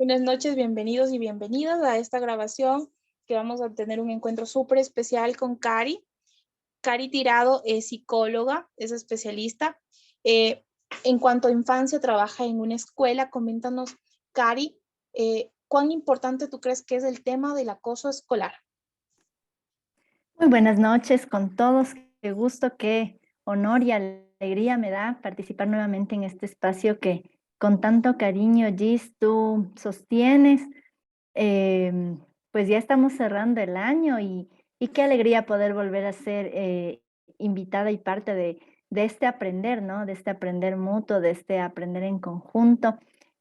Buenas noches, bienvenidos y bienvenidas a esta grabación que vamos a tener un encuentro súper especial con Cari. Cari Tirado es psicóloga, es especialista. Eh, en cuanto a infancia, trabaja en una escuela. Coméntanos, Cari, ¿cuán importante tú crees que es el tema del acoso escolar? Muy buenas noches con todos. Qué gusto, qué honor y alegría me da participar nuevamente en este espacio que con tanto cariño, Gis, tú sostienes. Pues ya estamos cerrando el año y qué alegría poder volver a ser invitada y parte de este aprender, ¿no? De este aprender mutuo, de este aprender en conjunto,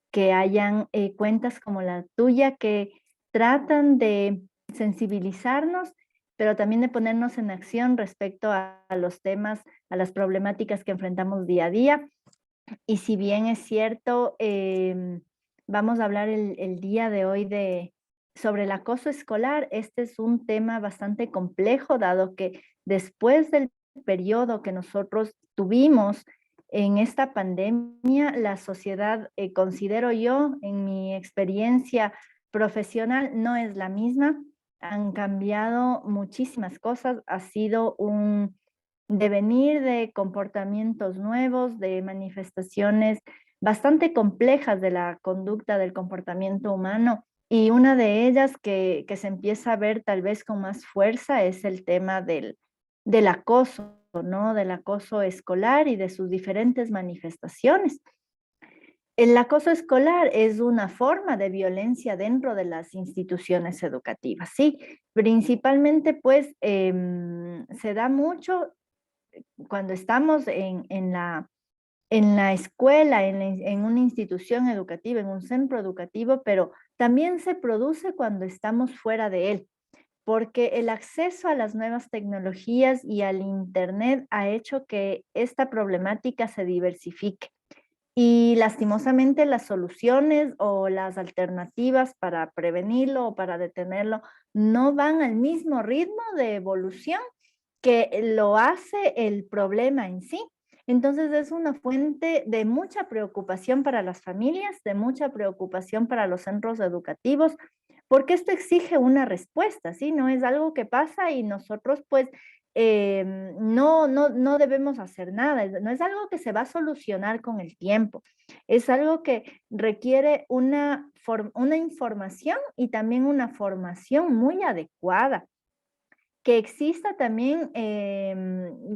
que hayan cuentas como la tuya que tratan de sensibilizarnos, pero también de ponernos en acción respecto a los temas, a las problemáticas que enfrentamos día a día. Y si bien es cierto, vamos a hablar el día de hoy sobre el acoso escolar. Este es un tema bastante complejo, dado que después del periodo que nosotros tuvimos en esta pandemia, la sociedad, considero yo, en mi experiencia profesional, no es la misma. Han cambiado muchísimas cosas. Ha sido un devenir de comportamientos nuevos, de manifestaciones bastante complejas de la conducta del comportamiento humano. Y una de ellas que se empieza a ver tal vez con más fuerza es el tema del acoso, ¿no? Del acoso escolar y de sus diferentes manifestaciones. El acoso escolar es una forma de violencia dentro de las instituciones educativas, sí. Principalmente, pues, se da mucho cuando estamos en la escuela, en una institución educativa, en un centro educativo, pero también se produce cuando estamos fuera de él, porque el acceso a las nuevas tecnologías y al Internet ha hecho que esta problemática se diversifique. Y lastimosamente las soluciones o las alternativas para prevenirlo o para detenerlo no van al mismo ritmo de evolución que lo hace el problema en sí. Entonces es una fuente de mucha preocupación para las familias, de mucha preocupación para los centros educativos, porque esto exige una respuesta, ¿sí? No es algo que pasa y nosotros pues no debemos hacer nada, no es algo que se va a solucionar con el tiempo, es algo que requiere una información y también una formación muy adecuada, que exista también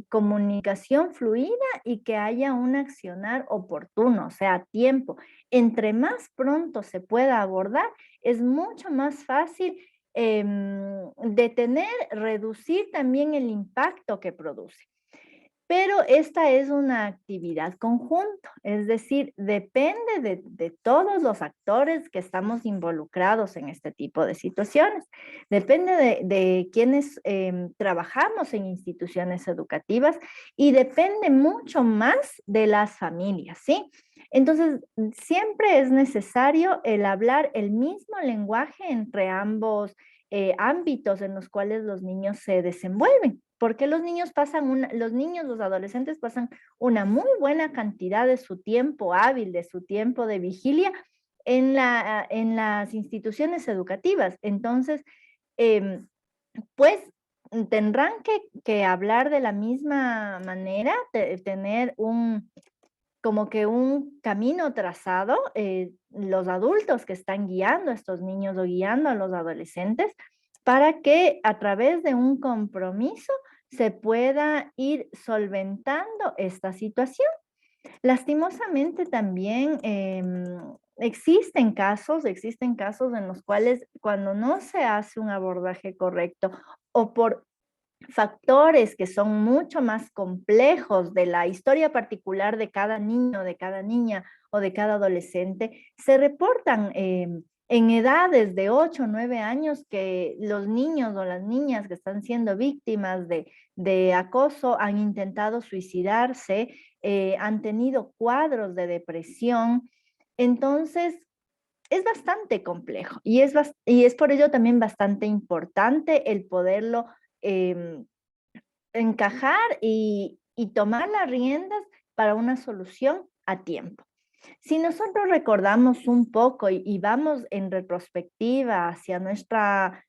comunicación fluida y que haya un accionar oportuno, o sea, a tiempo. Entre más pronto se pueda abordar, es mucho más fácil detener, reducir también el impacto que produce. Pero esta es una actividad conjunta, es decir, depende de todos los actores que estamos involucrados en este tipo de situaciones. Depende de quienes trabajamos en instituciones educativas y depende mucho más de las familias, ¿sí? Entonces, siempre es necesario el hablar el mismo lenguaje entre ambos ámbitos en los cuales los niños se desenvuelven. Porque los niños, los adolescentes pasan una muy buena cantidad de su tiempo hábil, de su tiempo de vigilia en las instituciones educativas. Entonces, em, pues tendrán que hablar de la misma manera, tener como que un camino trazado, los adultos que están guiando a estos niños o guiando a los adolescentes, para que a través de un compromiso se pueda ir solventando esta situación. Lastimosamente también existen casos en los cuales cuando no se hace un abordaje correcto o por factores que son mucho más complejos de la historia particular de cada niño, de cada niña o de cada adolescente, se reportan en edades de 8 o 9 años que los niños o las niñas que están siendo víctimas de acoso han intentado suicidarse, han tenido cuadros de depresión. Entonces, es bastante complejo y es por ello también bastante importante el poderlo em, encajar y tomar las riendas para una solución a tiempo. Si nosotros recordamos un poco y vamos en retrospectiva hacia nuestra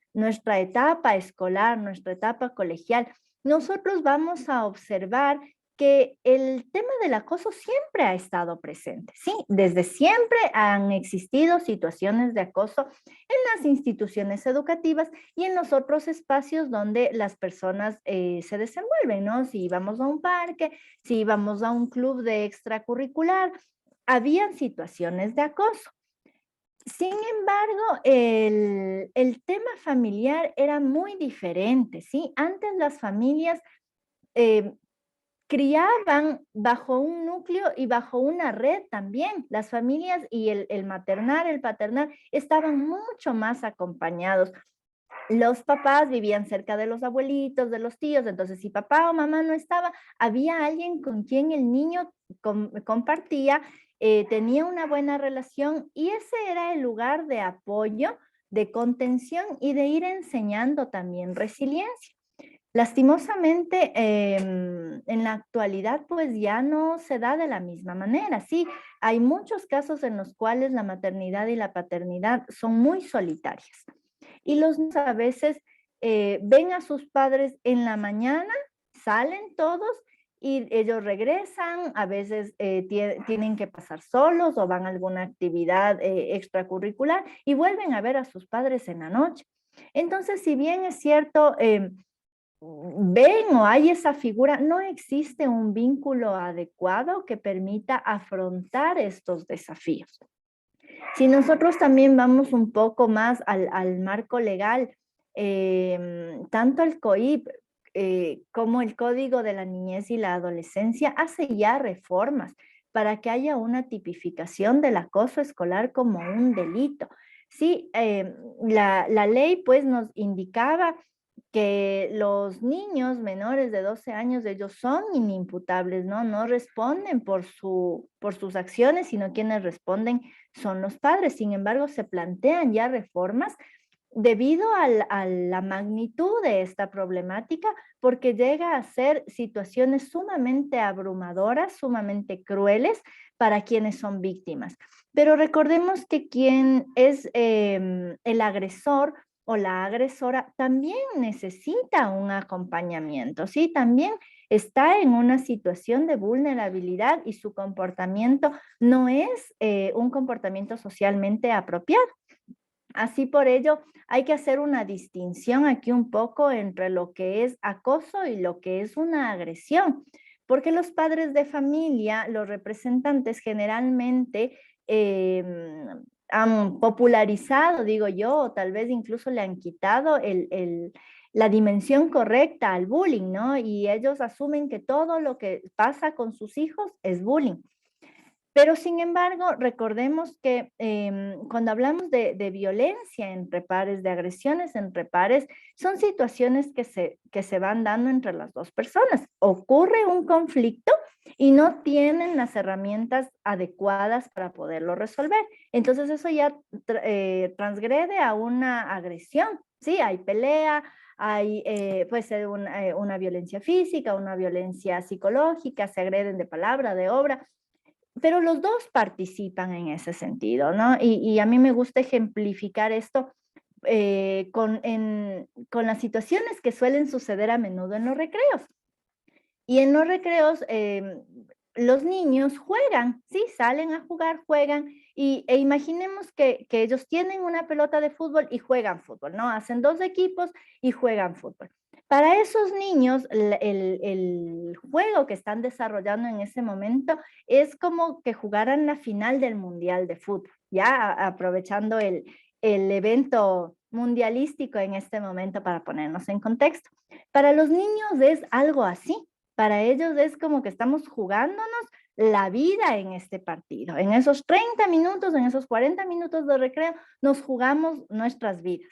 etapa escolar, nuestra etapa colegial, nosotros vamos a observar que el tema del acoso siempre ha estado presente, ¿sí? Desde siempre han existido situaciones de acoso en las instituciones educativas y en los otros espacios donde las personas se desenvuelven, ¿no? Si vamos a un parque, si vamos a un club de extracurricular, habían situaciones de acoso. Sin embargo, el tema familiar era muy diferente, ¿sí? Antes las familias eh, criaban bajo un núcleo y bajo una red también. Las familias y el maternal, el paternal, estaban mucho más acompañados. Los papás vivían cerca de los abuelitos, de los tíos, entonces si papá o mamá no estaba, había alguien con quien el niño compartía, tenía una buena relación y ese era el lugar de apoyo, de contención y de ir enseñando también resiliencia. Lastimosamente, en la actualidad, pues ya no se da de la misma manera. Sí, hay muchos casos en los cuales la maternidad y la paternidad son muy solitarias. Y los niños a veces ven a sus padres en la mañana, salen todos y ellos regresan, a veces tienen que pasar solos o van a alguna actividad extracurricular y vuelven a ver a sus padres en la noche. Entonces, si bien es cierto, ven o hay esa figura, no existe un vínculo adecuado que permita afrontar estos desafíos. Si nosotros también vamos un poco más al marco legal, tanto el COIP como el Código de la Niñez y la Adolescencia hace ya reformas para que haya una tipificación del acoso escolar como un delito. Sí, la ley pues nos indicaba que los niños menores de 12 años, ellos son inimputables, ¿no? No responden por sus acciones, sino quienes responden son los padres. Sin embargo, se plantean ya reformas debido a la magnitud de esta problemática, porque llega a ser situaciones sumamente abrumadoras, sumamente crueles para quienes son víctimas. Pero recordemos que quien es el agresor o la agresora también necesita un acompañamiento, ¿sí? También está en una situación de vulnerabilidad y su comportamiento no es un comportamiento socialmente apropiado. Así por ello, hay que hacer una distinción aquí un poco entre lo que es acoso y lo que es una agresión, porque los padres de familia, los representantes generalmente han popularizado, digo yo, o tal vez incluso le han quitado la dimensión correcta al bullying, ¿no? Y ellos asumen que todo lo que pasa con sus hijos es bullying. Pero sin embargo, recordemos que cuando hablamos de violencia entre pares, de agresiones entre pares, son situaciones que se van dando entre las dos personas. Ocurre un conflicto y no tienen las herramientas adecuadas para poderlo resolver. Entonces eso ya transgrede a una agresión. Sí, hay pelea, hay, puede ser una violencia física, una violencia psicológica, se agreden de palabra, de obra, pero los dos participan en ese sentido, ¿no? Y a mí me gusta ejemplificar esto con las situaciones que suelen suceder a menudo en los recreos. Y en los recreos los niños juegan, ¿sí? Salen a jugar, juegan, e imaginemos que ellos tienen una pelota de fútbol y juegan fútbol, ¿no? Hacen dos equipos y juegan fútbol. Para esos niños, el juego que están desarrollando en ese momento es como que jugaran la final del Mundial de Fútbol, ya aprovechando el evento mundialístico en este momento para ponernos en contexto. Para los niños es algo así. Para ellos es como que estamos jugándonos la vida en este partido. En esos 30 minutos, en esos 40 minutos de recreo, nos jugamos nuestras vidas.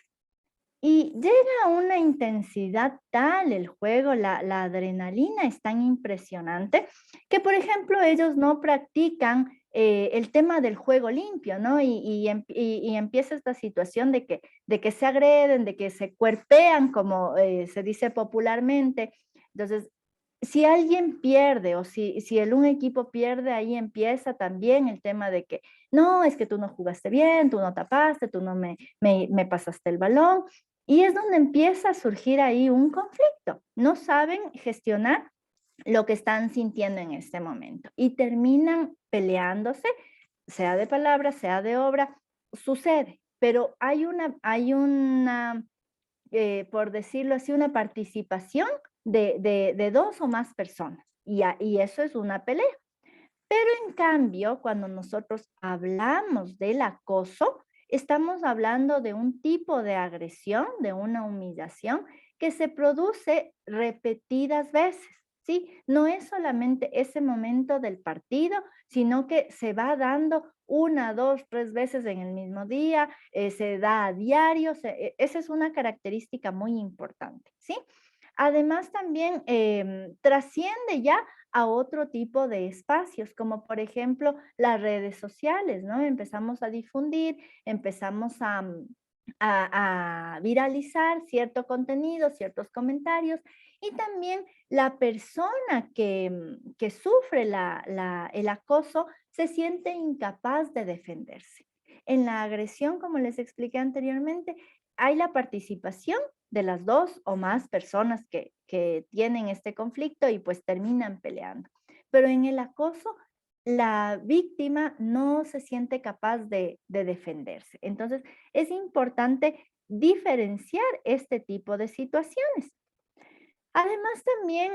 Y llega a una intensidad tal el juego, la adrenalina es tan impresionante que, por ejemplo, ellos no practican el tema del juego limpio, ¿no? Y empieza esta situación de que se agreden, de que se cuerpean, como se dice popularmente. Entonces, si alguien pierde o si un equipo pierde, ahí empieza también el tema de que no, es que tú no jugaste bien, tú no tapaste, tú no me pasaste el balón. Y es donde empieza a surgir ahí un conflicto. No saben gestionar lo que están sintiendo en este momento y terminan peleándose, sea de palabra, sea de obra, sucede, pero por decirlo así, una participación de dos o más personas y eso es una pelea. Pero en cambio, cuando nosotros hablamos del acoso, estamos hablando de un tipo de agresión, de una humillación que se produce repetidas veces, ¿sí? No es solamente ese momento del partido, sino que se va dando una, dos, tres veces en el mismo día, se da a diario, esa es una característica muy importante, ¿sí? Además, también trasciende ya a otro tipo de espacios, como por ejemplo las redes sociales, ¿no? Empezamos a difundir, empezamos a viralizar cierto contenido, ciertos comentarios, y también la persona que sufre el acoso se siente incapaz de defenderse. En la agresión, como les expliqué anteriormente, hay la participación de las dos o más personas que tienen este conflicto y pues terminan peleando. Pero en el acoso, la víctima no se siente capaz de defenderse. Entonces, es importante diferenciar este tipo de situaciones. Además, también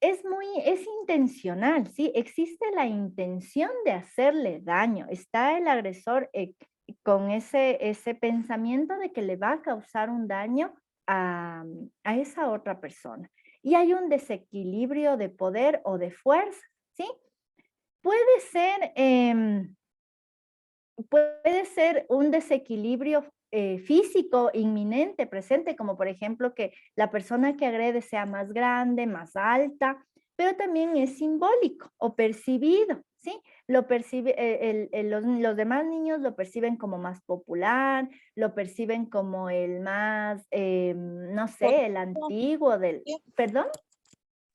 es intencional, ¿sí? Existe la intención de hacerle daño. Está el agresor con ese pensamiento de que le va a causar un daño a esa otra persona. Y hay un desequilibrio de poder o de fuerza, ¿sí? Puede ser, puede ser un desequilibrio físico inminente, presente, como por ejemplo que la persona que agrede sea más grande, más alta, pero también es simbólico o percibido, ¿sí? Lo percibe, los demás niños lo perciben como más popular, lo perciben como el más, no sé, el Poderoso, antiguo del, ¿sí? perdón.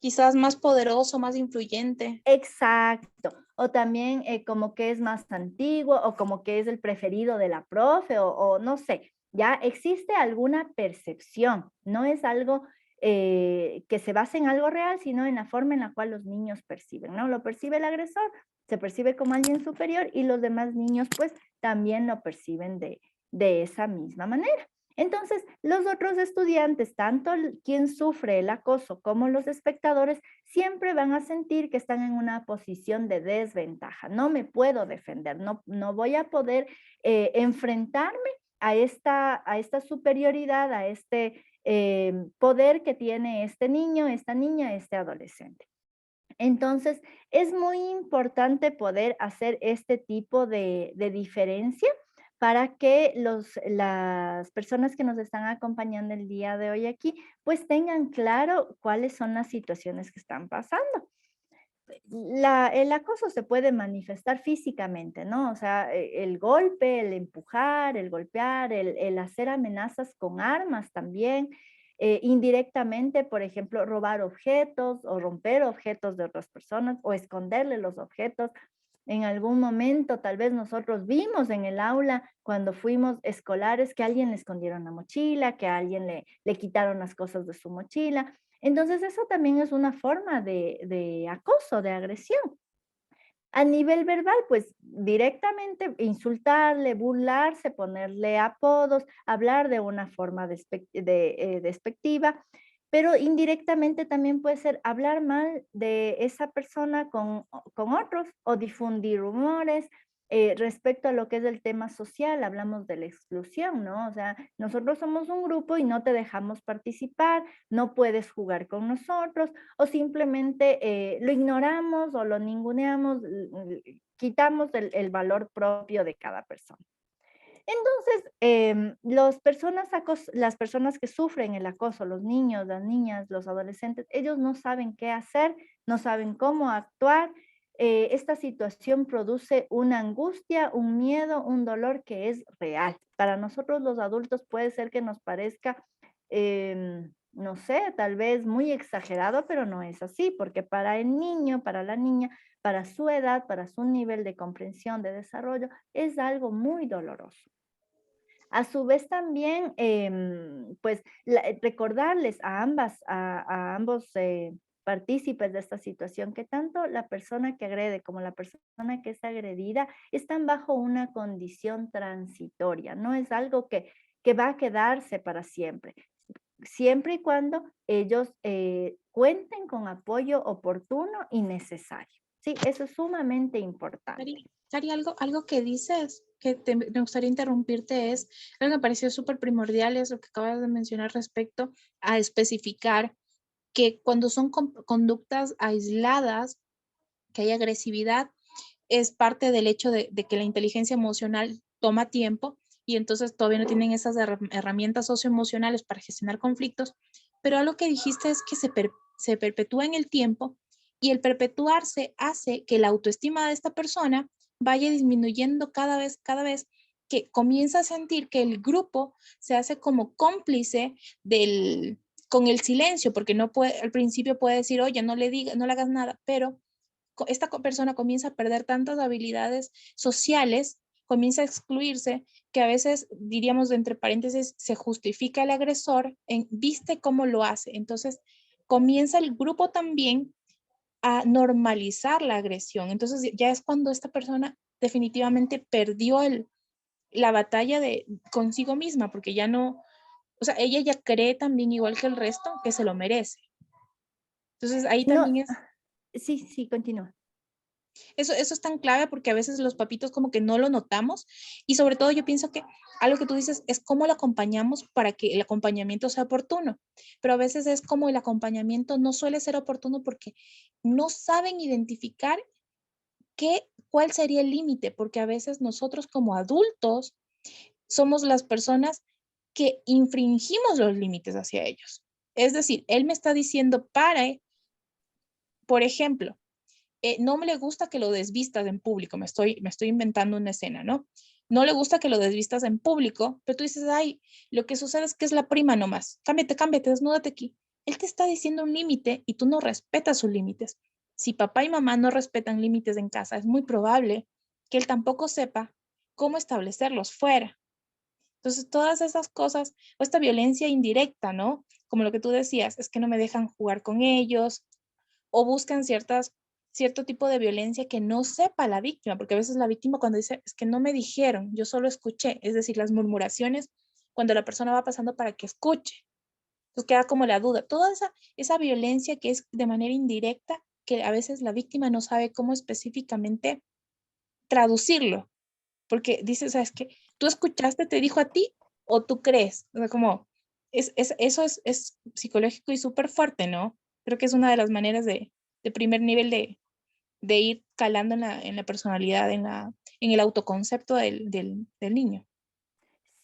Quizás más poderoso, más influyente. Exacto. O también como que es más antiguo o como que es el preferido de la profe o no sé, ya existe alguna percepción, no es algo que se base en algo real, sino en la forma en la cual los niños perciben, ¿no? Lo percibe el agresor, se percibe como alguien superior y los demás niños pues también lo perciben de esa misma manera. Entonces, los otros estudiantes, tanto quien sufre el acoso como los espectadores, siempre van a sentir que están en una posición de desventaja. No me puedo defender, no voy a poder enfrentarme a esta superioridad, a este poder que tiene este niño, esta niña, este adolescente. Entonces, es muy importante poder hacer este tipo de diferencia para que las personas que nos están acompañando el día de hoy aquí, pues tengan claro cuáles son las situaciones que están pasando. El acoso se puede manifestar físicamente, ¿no? O sea, el golpe, el empujar, el golpear, el hacer amenazas con armas también, indirectamente, por ejemplo, robar objetos o romper objetos de otras personas o esconderle los objetos. En algún momento, tal vez nosotros vimos en el aula cuando fuimos escolares que a alguien le escondieron la mochila, que a alguien le quitaron las cosas de su mochila. Entonces, eso también es una forma de acoso, de agresión. A nivel verbal, pues directamente insultarle, burlarse, ponerle apodos, hablar de una forma despectiva, pero indirectamente también puede ser hablar mal de esa persona con otros o difundir rumores. Respecto a lo que es el tema social, hablamos de la exclusión, ¿no? O sea, nosotros somos un grupo y no te dejamos participar, no puedes jugar con nosotros, o simplemente lo ignoramos o lo ninguneamos, quitamos el valor propio de cada persona. Entonces, las personas que sufren el acoso, los niños, las niñas, los adolescentes, ellos no saben qué hacer, no saben cómo actuar. Esta situación produce una angustia, un miedo, un dolor que es real. Para nosotros los adultos puede ser que nos parezca no sé, tal vez muy exagerado, pero no es así, porque para el niño, para la niña, para su edad, para su nivel de comprensión, de desarrollo, es algo muy doloroso. A su vez también, pues, recordarles a a ambos partícipes de esta situación que tanto la persona que agrede como la persona que es agredida están bajo una condición transitoria, no es algo que va a quedarse para siempre, siempre y cuando ellos cuenten con apoyo oportuno y necesario. Sí, eso es sumamente importante. Cari, algo que dices que me gustaría interrumpirte es, algo que me pareció súper primordial es lo que acabas de mencionar respecto a especificar que cuando son conductas aisladas, que hay agresividad, es parte del hecho de que la inteligencia emocional toma tiempo y entonces todavía no tienen esas herramientas socioemocionales para gestionar conflictos, pero algo que dijiste es que se perpetúa en el tiempo y el perpetuarse hace que la autoestima de esta persona vaya disminuyendo cada vez que comienza a sentir que el grupo se hace como cómplice del, con el silencio, porque no puede, al principio puede decir, oye, no le digas, no le hagas nada, pero esta persona comienza a perder tantas habilidades sociales, comienza a excluirse, que a veces, diríamos entre paréntesis, se justifica el agresor en viste cómo lo hace. Entonces, comienza el grupo también a normalizar la agresión. Entonces, ya es cuando esta persona definitivamente perdió la batalla de consigo misma, porque ya no, o sea, ella ya cree también, igual que el resto, que se lo merece. Entonces, ahí No, también es sí, sí, continúa. eso es tan clave porque a veces los papitos como que no lo notamos y sobre todo yo pienso que algo que tú dices es cómo lo acompañamos para que el acompañamiento sea oportuno, pero a veces es como el acompañamiento no suele ser oportuno porque no saben identificar cuál sería el límite, porque a veces nosotros como adultos somos las personas que infringimos los límites hacia ellos. Es decir, él me está diciendo, para, por ejemplo, no me le gusta que lo desvistas en público, me estoy inventando una escena, ¿no? No le gusta que lo desvistas en público, pero tú dices, ay, lo que sucede es que es la prima nomás, cámbiate, cámbiate, desnúdate aquí. Él te está diciendo un límite y tú no respetas sus límites. Si papá y mamá no respetan límites en casa, es muy probable que él tampoco sepa cómo establecerlos fuera. Entonces, todas esas cosas, o esta violencia indirecta, ¿no? Como lo que tú decías, es que no me dejan jugar con ellos, o buscan cierto tipo de violencia que no sepa la víctima, porque a veces la víctima cuando dice, es que no me dijeron, yo solo escuché, es decir, las murmuraciones cuando la persona va pasando para que escuche. Entonces queda como la duda. Toda esa violencia que es de manera indirecta, que a veces la víctima no sabe cómo específicamente traducirlo, porque dice, ¿sabes qué? ¿Tú escuchaste, te dijo a ti o tú crees? O sea, como, eso es psicológico y súper fuerte, ¿no? Creo que es una de las maneras de primer nivel de ir calando en la personalidad, en el autoconcepto del niño.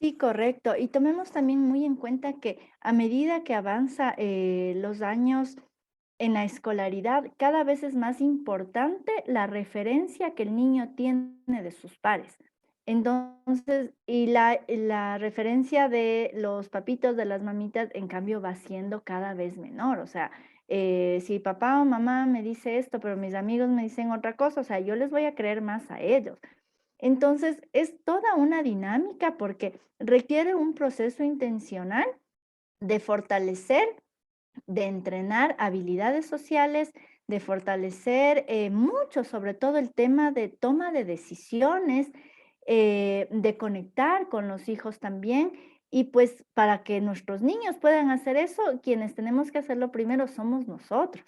Sí, correcto. Y tomemos también muy en cuenta que a medida que avanza los años en la escolaridad, cada vez es más importante la referencia que el niño tiene de sus pares. Entonces, y la referencia de los papitos, de las mamitas, en cambio, va siendo cada vez menor. O sea, si papá o mamá me dice esto, pero mis amigos me dicen otra cosa, o sea, yo les voy a creer más a ellos. Entonces, es toda una dinámica porque requiere un proceso intencional de fortalecer, de entrenar habilidades sociales, de fortalecer mucho, sobre todo el tema de toma de decisiones, de conectar con los hijos también. Y pues para que nuestros niños puedan hacer eso, quienes tenemos que hacerlo primero somos nosotros.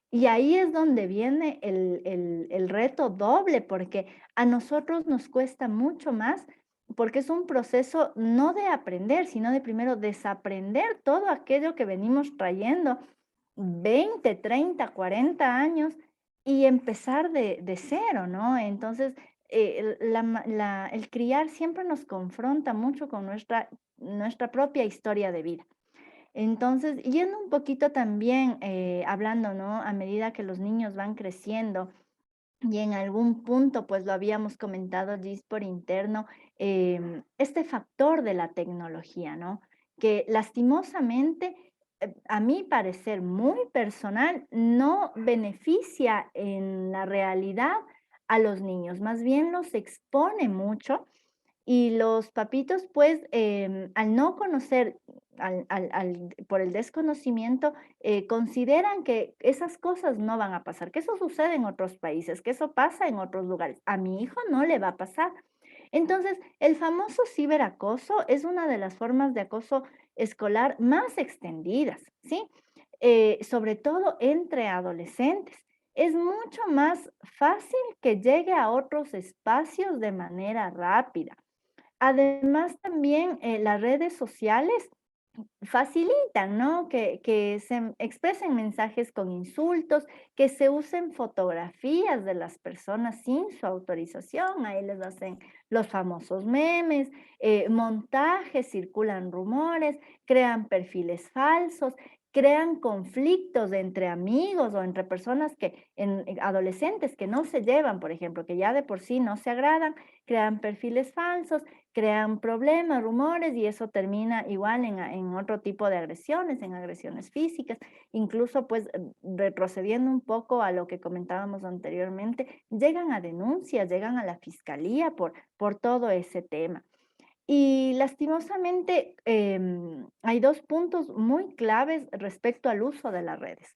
Y ahí es donde viene el reto doble, porque a nosotros nos cuesta mucho más, porque es un proceso no de aprender, sino de primero desaprender todo aquello que venimos trayendo 20, 30, 40 años y empezar de cero, ¿no? Entonces, el criar siempre nos confronta mucho con nuestra propia historia de vida. Entonces, yendo un poquito también, hablando, ¿no? A medida que los niños van creciendo y en algún punto, pues lo habíamos comentado, Gis, por interno, este factor de la tecnología, ¿no? Que lastimosamente a mi parecer muy personal, no beneficia en la realidad a los niños, más bien los expone mucho y los papitos, pues, al no conocer, por el desconocimiento, consideran que esas cosas no van a pasar, que eso sucede en otros países, que eso pasa en otros lugares. A mi hijo no le va a pasar. Entonces, el famoso ciberacoso es una de las formas de acoso escolar más extendidas, ¿sí? Sobre todo entre adolescentes. Es mucho más fácil que llegue a otros espacios de manera rápida. Además, también las redes sociales facilitan, ¿no? Que se expresen mensajes con insultos, que se usen fotografías de las personas sin su autorización, ahí les hacen los famosos memes, montajes, circulan rumores, crean perfiles falsos, crean conflictos entre amigos o entre personas que, adolescentes que no se llevan, por ejemplo, que ya de por sí no se agradan, crean perfiles falsos, crean problemas, rumores y eso termina igual en otro tipo de agresiones, en agresiones físicas, incluso pues retrocediendo un poco a lo que comentábamos anteriormente, llegan a denuncias, llegan a la fiscalía por todo ese tema. Y lastimosamente hay dos puntos muy claves respecto al uso de las redes.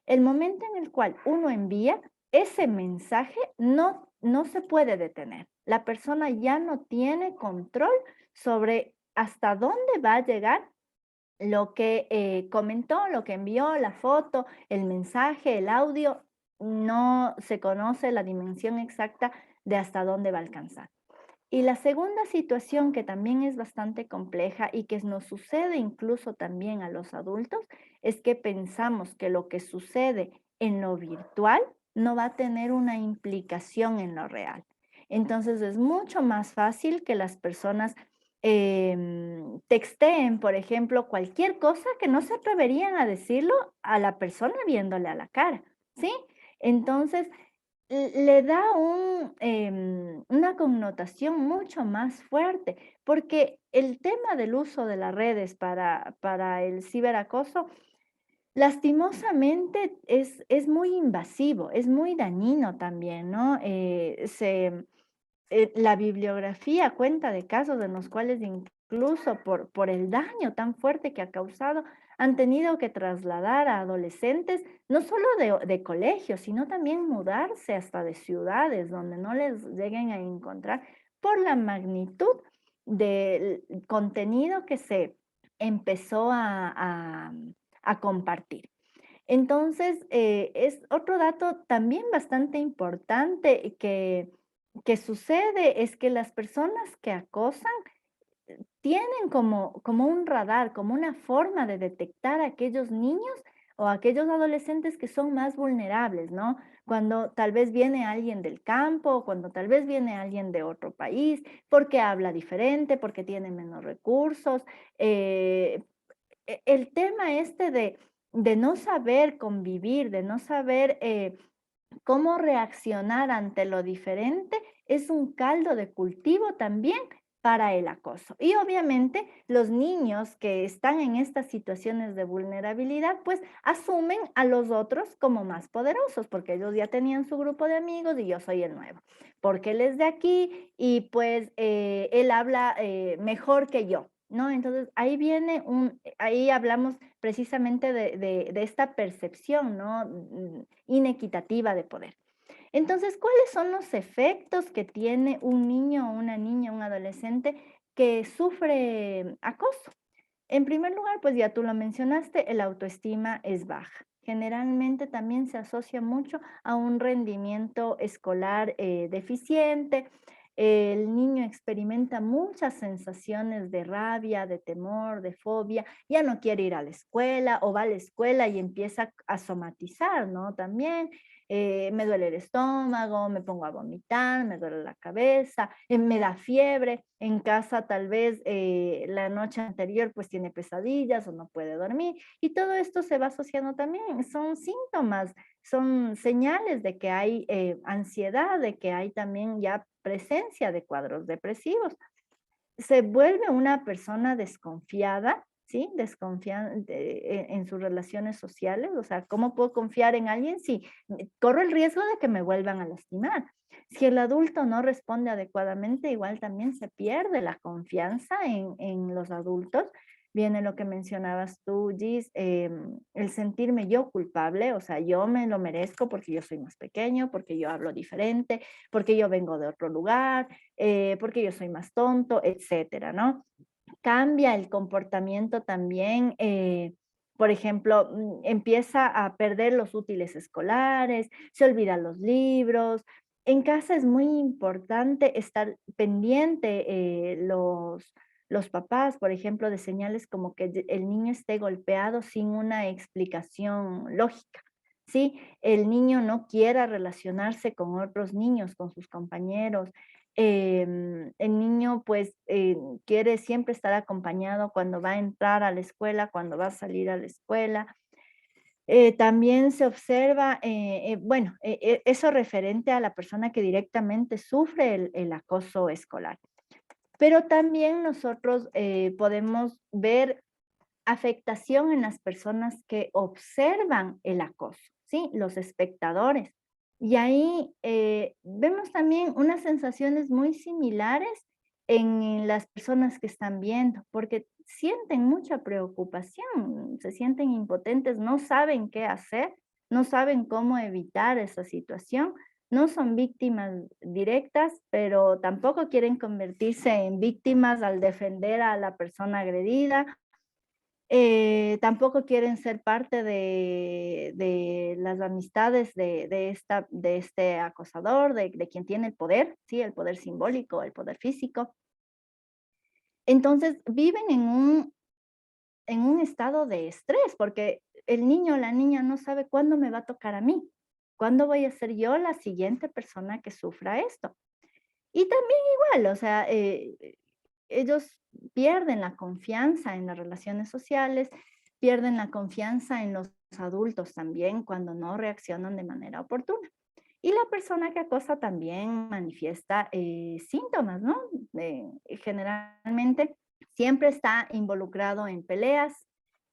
El momento en el cual uno envía ese mensaje no se puede detener. La persona ya no tiene control sobre hasta dónde va a llegar lo que comentó, lo que envió, la foto, el mensaje, el audio. No se conoce la dimensión exacta de hasta dónde va a alcanzar. Y la segunda situación que también es bastante compleja y que nos sucede incluso también a los adultos es que pensamos que lo que sucede en lo virtual no va a tener una implicación en lo real. Entonces es mucho más fácil que las personas texteen, por ejemplo, cualquier cosa que no se atreverían a decirlo a la persona viéndole a la cara, ¿sí? Entonces, le da una connotación mucho más fuerte, porque el tema del uso de las redes para el ciberacoso, lastimosamente es muy invasivo, es muy dañino también, ¿no? La bibliografía cuenta de casos en los cuales incluso por el daño tan fuerte que ha causado, han tenido que trasladar a adolescentes, no solo de colegios, sino también mudarse hasta de ciudades donde no les lleguen a encontrar por la magnitud del contenido que se empezó a compartir. Entonces, es otro dato también bastante importante que sucede es que las personas que acosan tienen como un radar, como una forma de detectar a aquellos niños o a aquellos adolescentes que son más vulnerables, ¿no? Cuando tal vez viene alguien del campo, o cuando tal vez viene alguien de otro país, porque habla diferente, porque tiene menos recursos, eh, el tema este de no saber convivir, de no saber cómo reaccionar ante lo diferente, es un caldo de cultivo también para el acoso. Y obviamente los niños que están en estas situaciones de vulnerabilidad, pues asumen a los otros como más poderosos, porque ellos ya tenían su grupo de amigos y yo soy el nuevo, porque él es de aquí y pues él habla mejor que yo. ¿No? Entonces ahí hablamos precisamente de esta percepción, ¿no? Inequitativa de poder. Entonces, ¿cuáles son los efectos que tiene un niño o una niña, un adolescente que sufre acoso? En primer lugar, pues ya tú lo mencionaste, el autoestima es baja. Generalmente también se asocia mucho a un rendimiento escolar deficiente. El niño experimenta muchas sensaciones de rabia, de temor, de fobia, ya no quiere ir a la escuela o va a la escuela y empieza a somatizar, ¿no? También me duele el estómago, me pongo a vomitar, me duele la cabeza, me da fiebre. En casa tal vez la noche anterior pues tiene pesadillas o no puede dormir y todo esto se va asociando también, son síntomas, son señales de que hay ansiedad, de que hay también ya presencia de cuadros depresivos. Se vuelve una persona desconfiada, ¿sí? Desconfían en sus relaciones sociales, o sea, ¿cómo puedo confiar en alguien si corro el riesgo de que me vuelvan a lastimar? Si el adulto no responde adecuadamente, igual también se pierde la confianza en los adultos. Viene lo que mencionabas tú, Gis, el sentirme yo culpable, o sea, yo me lo merezco porque yo soy más pequeño, porque yo hablo diferente, porque yo vengo de otro lugar, porque yo soy más tonto, etcétera, ¿no? Cambia el comportamiento también, por ejemplo, empieza a perder los útiles escolares, se olvidan los libros. En casa es muy importante estar pendiente, los papás, por ejemplo, de señales como que el niño esté golpeado sin una explicación lógica. ¿Sí? El niño no quiera relacionarse con otros niños, con sus compañeros, el niño pues quiere siempre estar acompañado cuando va a entrar a la escuela, cuando va a salir a la escuela. También se observa, bueno, eso referente a la persona que directamente sufre el acoso escolar. Pero también nosotros podemos ver afectación en las personas que observan el acoso, ¿sí? Los espectadores. Y ahí vemos también unas sensaciones muy similares en las personas que están viendo, porque sienten mucha preocupación, se sienten impotentes, no saben qué hacer, no saben cómo evitar esa situación, no son víctimas directas, pero tampoco quieren convertirse en víctimas al defender a la persona agredida, tampoco quieren ser parte de las amistades de este acosador, de quien tiene el poder, ¿sí? El poder simbólico, el poder físico. Entonces, viven en un estado de estrés, porque el niño o la niña no sabe cuándo me va a tocar a mí, cuándo voy a ser yo la siguiente persona que sufra esto. Y también igual, o sea, ellos pierden la confianza en las relaciones sociales, pierden la confianza en los adultos también cuando no reaccionan de manera oportuna. Y la persona que acosa también manifiesta síntomas, ¿no? Generalmente siempre está involucrado en peleas,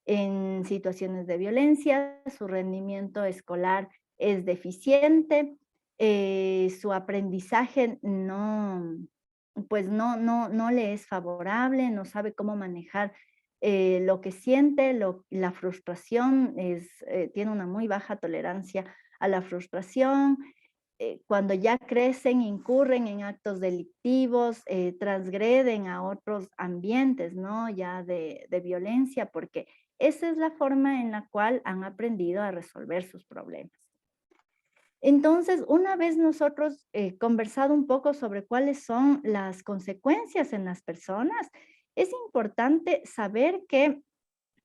en situaciones de violencia, su rendimiento escolar es deficiente, su aprendizaje pues no le es favorable, no sabe cómo manejar lo que siente, la frustración tiene una muy baja tolerancia a la frustración. Cuando ya crecen, incurren en actos delictivos, transgreden a otros ambientes, ¿no? Ya de violencia, porque esa es la forma en la cual han aprendido a resolver sus problemas. Entonces, una vez nosotros conversado un poco sobre cuáles son las consecuencias en las personas, es importante saber que,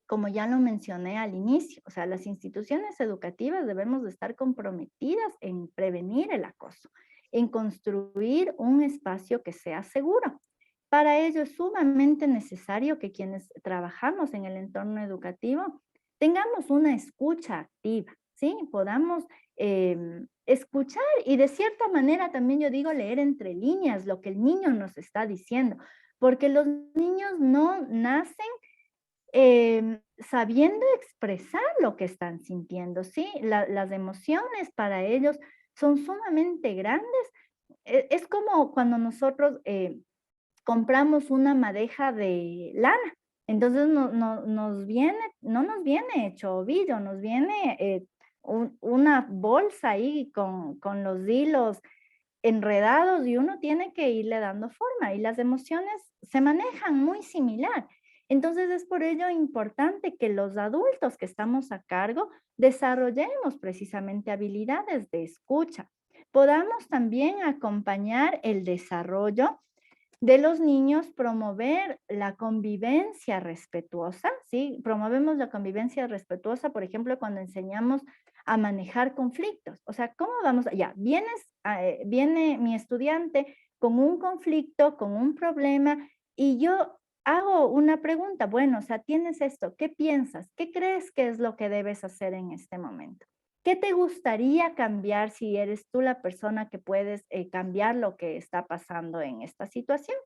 como ya lo mencioné al inicio, o sea, las instituciones educativas debemos de estar comprometidas en prevenir el acoso, en construir un espacio que sea seguro. Para ello es sumamente necesario que quienes trabajamos en el entorno educativo tengamos una escucha activa, ¿sí? Podamos escuchar y de cierta manera también yo digo leer entre líneas lo que el niño nos está diciendo, porque los niños no nacen sabiendo expresar lo que están sintiendo, ¿sí? Las emociones para ellos son sumamente grandes. Es como cuando nosotros compramos una madeja de lana. Entonces no nos viene hecho ovillo, nos viene una bolsa ahí con los hilos enredados y uno tiene que irle dando forma y las emociones se manejan muy similar. Entonces es por ello importante que los adultos que estamos a cargo desarrollemos precisamente habilidades de escucha. Podamos también acompañar el desarrollo de los niños, promover la convivencia respetuosa, ¿sí? Promovemos la convivencia respetuosa, por ejemplo, cuando enseñamos a manejar conflictos. O sea, ¿cómo vamos? Ya, viene mi estudiante con un conflicto, con un problema, y yo hago una pregunta, bueno, o sea, tienes esto, ¿qué piensas? ¿Qué crees que es lo que debes hacer en este momento? ¿Qué te gustaría cambiar si eres tú la persona que puedes cambiar lo que está pasando en esta situación?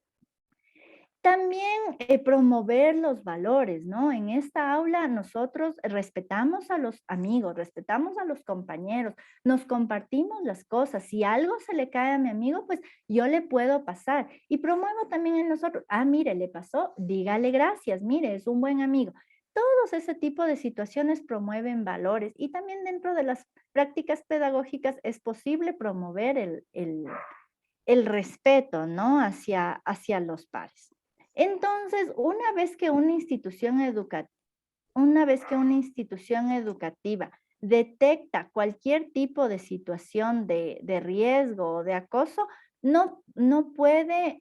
También promover los valores, ¿no? En esta aula nosotros respetamos a los amigos, respetamos a los compañeros, nos compartimos las cosas. Si algo se le cae a mi amigo, pues yo le puedo pasar. Y promuevo también en nosotros, mire, le pasó, dígale gracias, mire, es un buen amigo. Todos ese tipo de situaciones promueven valores y también dentro de las prácticas pedagógicas es posible promover el respeto, ¿no? Hacia los pares. Entonces, una vez que una institución educativa detecta cualquier tipo de situación de riesgo o de acoso, no puede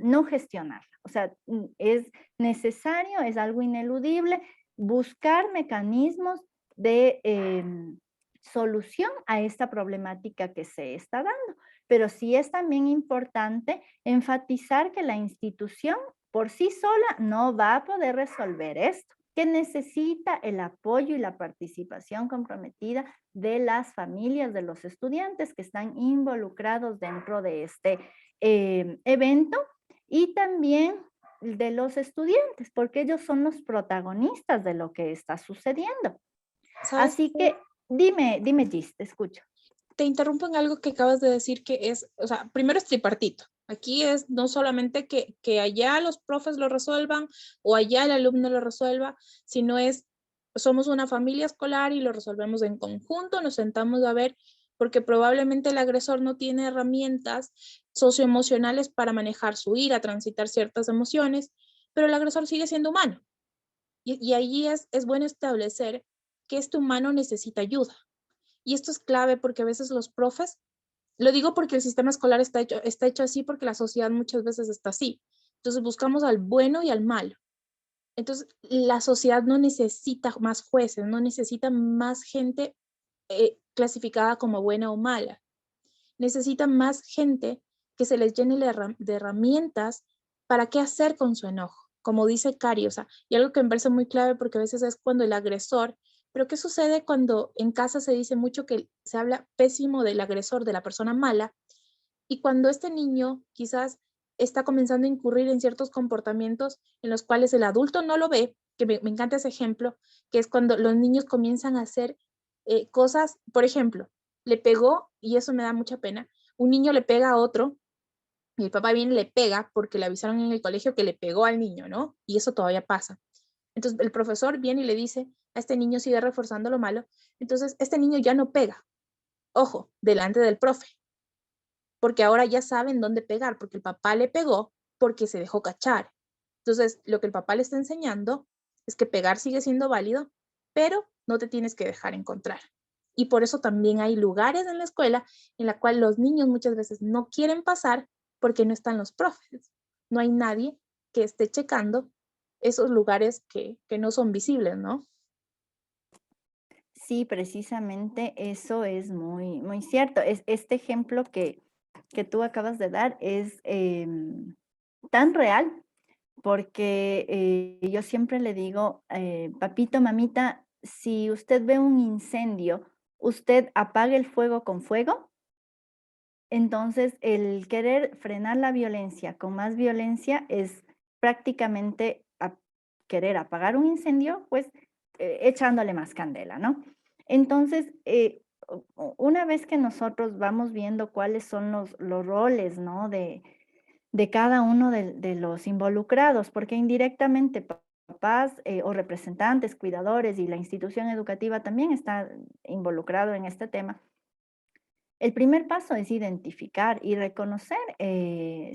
no gestionarla. O sea, es necesario, es algo ineludible, buscar mecanismos de solución a esta problemática que se está dando. Pero sí es también importante enfatizar que la institución por sí sola no va a poder resolver esto, que necesita el apoyo y la participación comprometida de las familias de los estudiantes que están involucrados dentro de este evento y también de los estudiantes, porque ellos son los protagonistas de lo que está sucediendo. ¿Sabes Así qué? que dime, Gis, te escucho. Te interrumpo en algo que acabas de decir que es, o sea, primero es tripartito. Aquí es no solamente que allá los profes lo resuelvan o allá el alumno lo resuelva, sino es, somos una familia escolar y lo resolvemos en conjunto, nos sentamos a ver, porque probablemente el agresor no tiene herramientas socioemocionales para manejar su ira, transitar ciertas emociones, pero el agresor sigue siendo humano. Y allí es bueno establecer que este humano necesita ayuda. Y esto es clave porque a veces los profes, lo digo porque el sistema escolar está hecho así porque la sociedad muchas veces está así. Entonces buscamos al bueno y al malo. Entonces la sociedad no necesita más jueces, no necesita más gente clasificada como buena o mala. Necesita más gente que se les llene de herramientas para qué hacer con su enojo, como dice Cari, o sea, y algo que me parece muy clave porque a veces es cuando el agresor, pero ¿qué sucede cuando en casa se dice mucho que se habla pésimo del agresor, de la persona mala, y cuando este niño quizás está comenzando a incurrir en ciertos comportamientos en los cuales el adulto no lo ve, que me encanta ese ejemplo, que es cuando los niños comienzan a hacer cosas, por ejemplo, le pegó, y eso me da mucha pena, un niño le pega a otro y el papá viene y le pega porque le avisaron en el colegio que le pegó al niño, ¿no? Y eso todavía pasa. Entonces el profesor viene y le dice a este niño sigue reforzando lo malo, entonces este niño ya no pega, ojo, delante del profe, porque ahora ya saben dónde pegar, porque el papá le pegó porque se dejó cachar. Entonces, lo que el papá le está enseñando es que pegar sigue siendo válido, pero no te tienes que dejar encontrar. Y por eso también hay lugares en la escuela en la cual los niños muchas veces no quieren pasar porque no están los profes. No hay nadie que esté checando esos lugares que no son visibles, ¿no? Sí, precisamente eso es muy cierto. Este ejemplo que tú acabas de dar es tan real porque yo siempre le digo, papito, mamita, si usted ve un incendio, usted apaga el fuego con fuego. Entonces, el querer frenar la violencia con más violencia es prácticamente querer apagar un incendio, pues echándole más candela, ¿no? Entonces, una vez que nosotros vamos viendo cuáles son los roles, ¿no? De cada uno de los involucrados, porque indirectamente papás o representantes, cuidadores y la institución educativa también está involucrado en este tema. El primer paso es identificar y reconocer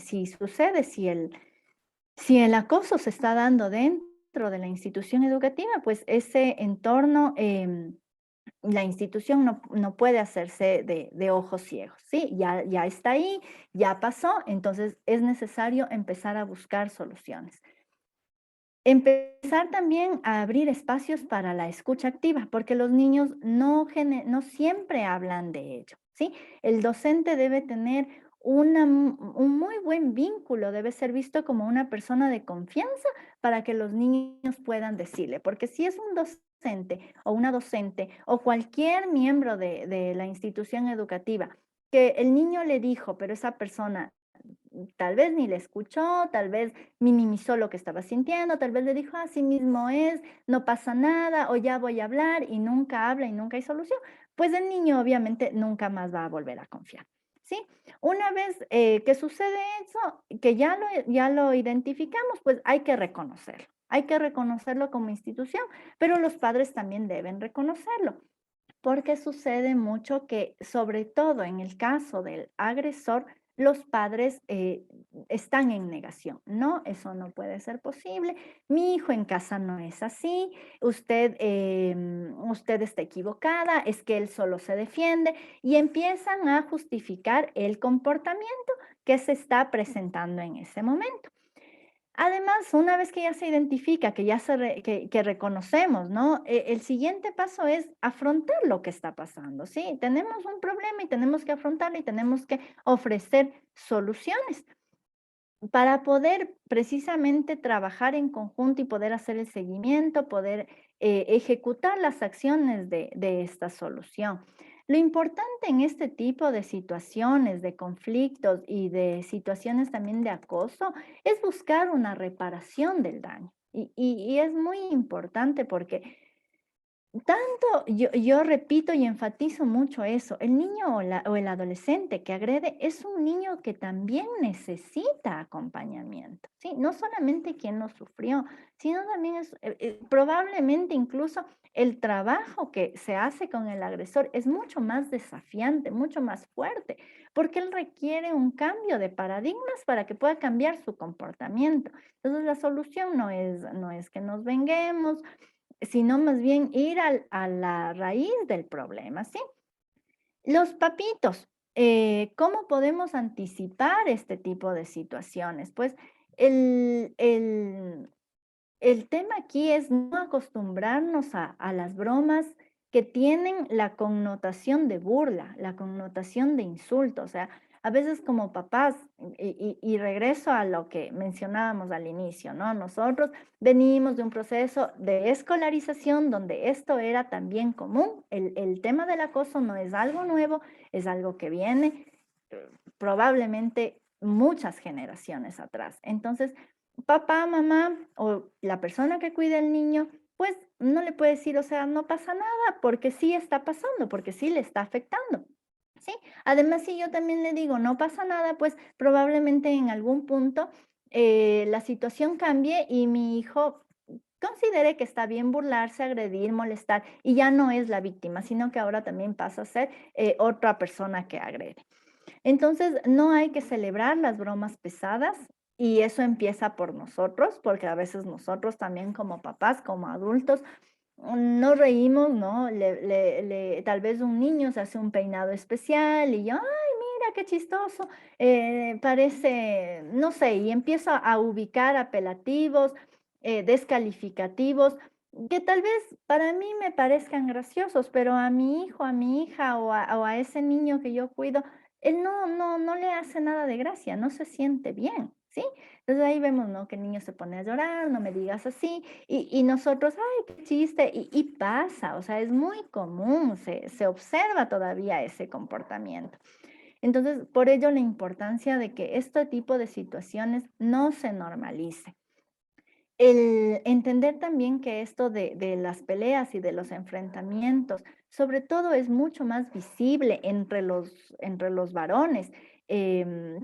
si sucede, si el acoso se está dando dentro de la institución educativa, pues ese entorno, la institución no puede hacerse de ojos ciegos, ¿sí? Ya está ahí, ya pasó, entonces es necesario empezar a buscar soluciones. Empezar también a abrir espacios para la escucha activa, porque los niños no siempre hablan de ello, ¿sí? El docente debe tener un muy buen vínculo, debe ser visto como una persona de confianza para que los niños puedan decirle, porque si es un docente o una docente o cualquier miembro de la institución educativa que el niño le dijo, pero esa persona tal vez ni le escuchó, tal vez minimizó lo que estaba sintiendo, tal vez le dijo: "Así mismo es, no pasa nada", o "Ya voy a hablar", y nunca habla y nunca hay solución, pues el niño obviamente nunca más va a volver a confiar, ¿sí? Una vez, que sucede eso, que ya lo identificamos, pues hay que reconocerlo. Hay que reconocerlo como institución, pero los padres también deben reconocerlo. Porque sucede mucho que, sobre todo en el caso del agresor, los padres están en negación. No, eso no puede ser posible. Mi hijo en casa no es así. Usted está equivocada. Es que él solo se defiende y empiezan a justificar el comportamiento que se está presentando en ese momento. Además, una vez que ya se identifica, que ya que reconocemos, ¿no? El siguiente paso es afrontar lo que está pasando, ¿sí? Tenemos un problema y tenemos que afrontarlo y tenemos que ofrecer soluciones para poder precisamente trabajar en conjunto y poder hacer el seguimiento, poder ejecutar las acciones de esta solución. Lo importante en este tipo de situaciones, de conflictos y de situaciones también de acoso, es buscar una reparación del daño. Y es muy importante porque tanto yo repito y enfatizo mucho eso, el niño o el adolescente que agrede es un niño que también necesita acompañamiento, ¿sí? No solamente quien lo sufrió, sino también probablemente incluso el trabajo que se hace con el agresor es mucho más desafiante, mucho más fuerte, porque él requiere un cambio de paradigmas para que pueda cambiar su comportamiento. Entonces, la solución no es que nos venguemos, sino más bien ir a la raíz del problema, ¿sí? Los papitos, ¿cómo podemos anticipar este tipo de situaciones? Pues el, el, el tema aquí es no acostumbrarnos a las bromas que tienen la connotación de burla, la connotación de insulto. O sea, a veces como papás, y regreso a lo que mencionábamos al inicio, ¿no? Nosotros venimos de un proceso de escolarización donde esto era también común. El tema del acoso no es algo nuevo, es algo que viene probablemente muchas generaciones atrás. Entonces, papá, mamá o la persona que cuida al niño, pues no le puede decir, o sea, no pasa nada, porque sí está pasando, porque sí le está afectando. ¿Sí? Además, si yo también le digo, no pasa nada, pues probablemente en algún punto la situación cambie y mi hijo considere que está bien burlarse, agredir, molestar y ya no es la víctima, sino que ahora también pasa a ser otra persona que agrede. Entonces, no hay que celebrar las bromas pesadas y eso empieza por nosotros, porque a veces nosotros también como papás, como adultos, nos reímos, ¿no? Tal vez un niño se hace un peinado especial y yo, ay, mira qué chistoso, parece, no sé, y empiezo a ubicar apelativos, descalificativos, que tal vez para mí me parezcan graciosos, pero a mi hijo, a mi hija o a ese niño que yo cuido, él no le hace nada de gracia, no se siente bien, ¿sí? Entonces ahí vemos, ¿no? Que el niño se pone a llorar, no me digas así, y nosotros, ay, qué chiste, y pasa, o sea, es muy común, se observa todavía ese comportamiento. Entonces, por ello la importancia de que este tipo de situaciones no se normalice. El entender también que esto de las peleas y de los enfrentamientos, sobre todo es mucho más visible entre los varones.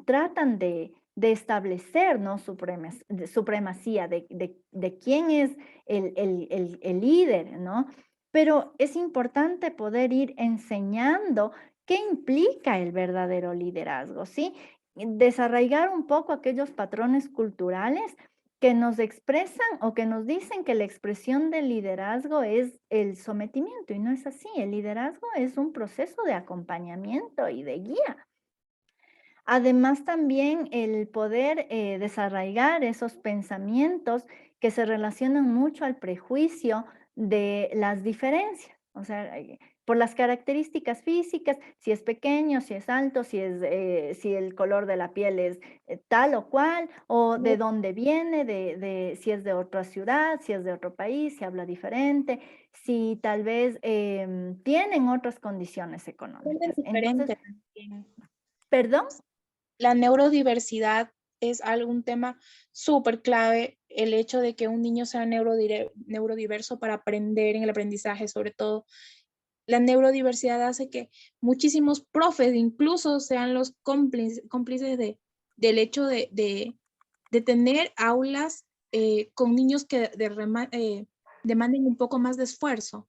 Tratan de establecer, ¿no? Supremacía de quién es el líder, ¿no? Pero es importante poder ir enseñando qué implica el verdadero liderazgo, ¿sí? Desarraigar un poco aquellos patrones culturales que nos expresan o que nos dicen que la expresión del liderazgo es el sometimiento y no es así. El liderazgo es un proceso de acompañamiento y de guía. Además, también el poder desarraigar esos pensamientos que se relacionan mucho al prejuicio de las diferencias, o sea, por las características físicas, si es pequeño, si es alto, si el color de la piel es tal o cual, o de dónde viene, si es de otra ciudad, si es de otro país, si habla diferente, si tal vez tienen otras condiciones Sienten económicas. Entonces, diferente también. ¿perdón? La neurodiversidad es algún tema súper clave, el hecho de que un niño sea neurodiverso para aprender en el aprendizaje, sobre todo. La neurodiversidad hace que muchísimos profes incluso sean los cómplices del hecho de tener aulas con niños que demanden un poco más de esfuerzo.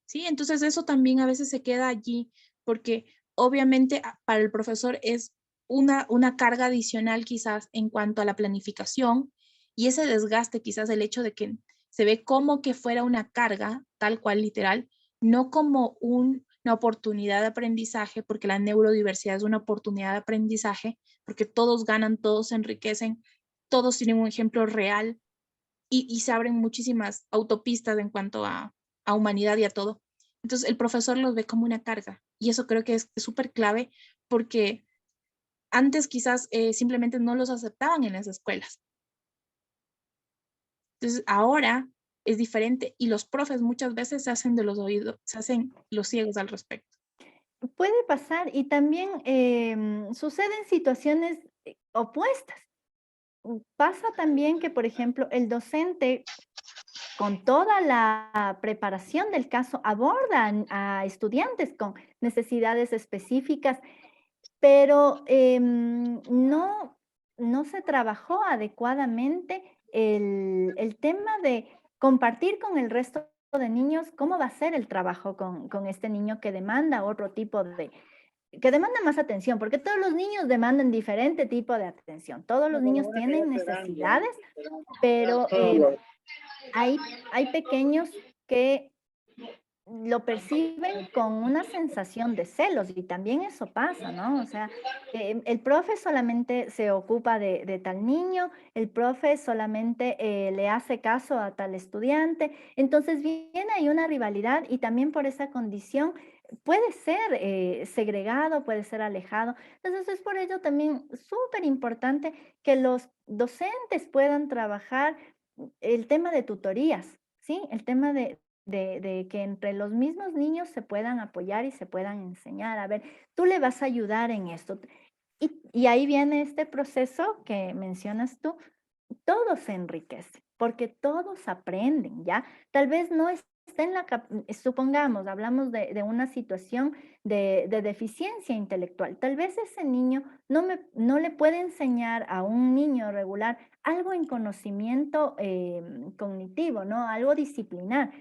¿Sí? Entonces eso también a veces se queda allí porque obviamente para el profesor es una carga adicional quizás en cuanto a la planificación y ese desgaste quizás el hecho de que se ve como que fuera una carga, tal cual literal, no como una oportunidad de aprendizaje, porque la neurodiversidad es una oportunidad de aprendizaje, porque todos ganan, todos se enriquecen, todos tienen un ejemplo real y se abren muchísimas autopistas en cuanto a humanidad y a todo. Entonces el profesor los ve como una carga y eso creo que es súper clave porque antes quizás simplemente no los aceptaban en las escuelas. Entonces ahora es diferente y los profes muchas veces se hacen de los oídos, se hacen los ciegos al respecto. Puede pasar y también suceden situaciones opuestas. Pasa también que, por ejemplo, el docente, con toda la preparación del caso, aborda a estudiantes con necesidades específicas, pero no se trabajó adecuadamente el tema de compartir con el resto de niños cómo va a ser el trabajo con este niño que demanda otro tipo que demanda más atención, porque todos los niños demandan diferente tipo de atención. Todos los niños tienen necesidades, pero hay pequeños que lo perciben con una sensación de celos y también eso pasa, ¿no? O sea, el profe solamente se ocupa de tal niño, el profe solamente le hace caso a tal estudiante, entonces viene ahí una rivalidad y también por esa condición puede ser segregado, puede ser alejado. Entonces es por ello también súper importante que los docentes puedan trabajar el tema de tutorías, ¿sí? El tema de que entre los mismos niños se puedan apoyar y se puedan enseñar. A ver, tú le vas a ayudar en esto. Y ahí viene este proceso que mencionas tú, todos se enriquecen, porque todos aprenden, ¿ya? Tal vez no esté en supongamos, hablamos de una situación de deficiencia intelectual. Tal vez ese niño no le puede enseñar a un niño regular algo en conocimiento cognitivo, ¿no? Algo disciplinar,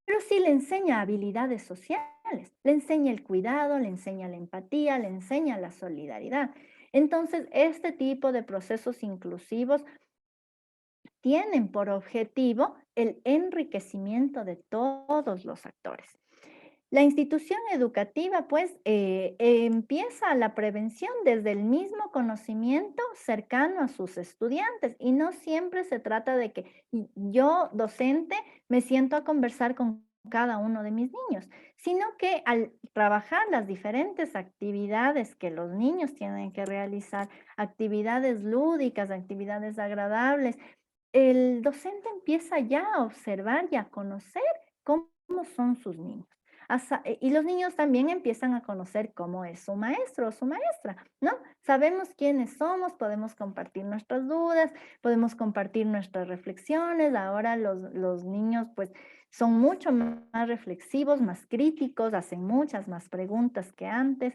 pero sí le enseña habilidades sociales, le enseña el cuidado, le enseña la empatía, le enseña la solidaridad. Entonces, este tipo de procesos inclusivos tienen por objetivo el enriquecimiento de todos los actores. La institución educativa, pues, empieza la prevención desde el mismo conocimiento cercano a sus estudiantes y no siempre se trata de que yo, docente, me siento a conversar con cada uno de mis niños, sino que al trabajar las diferentes actividades que los niños tienen que realizar, actividades lúdicas, actividades agradables, el docente empieza ya a observar y a conocer cómo son sus niños. Y los niños también empiezan a conocer cómo es su maestro o su maestra, ¿no? Sabemos quiénes somos, podemos compartir nuestras dudas, podemos compartir nuestras reflexiones. Ahora los niños pues son mucho más reflexivos, más críticos, hacen muchas más preguntas que antes.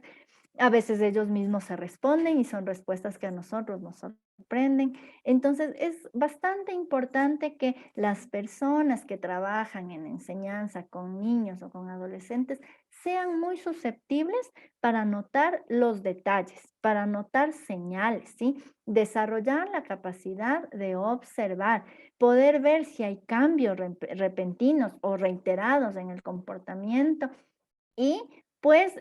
A veces ellos mismos se responden y son respuestas que a nosotros nos sorprenden. Entonces, es bastante importante que las personas que trabajan en enseñanza con niños o con adolescentes sean muy susceptibles para notar los detalles, para notar señales, ¿sí? Desarrollar la capacidad de observar, poder ver si hay cambios repentinos o reiterados en el comportamiento y pues,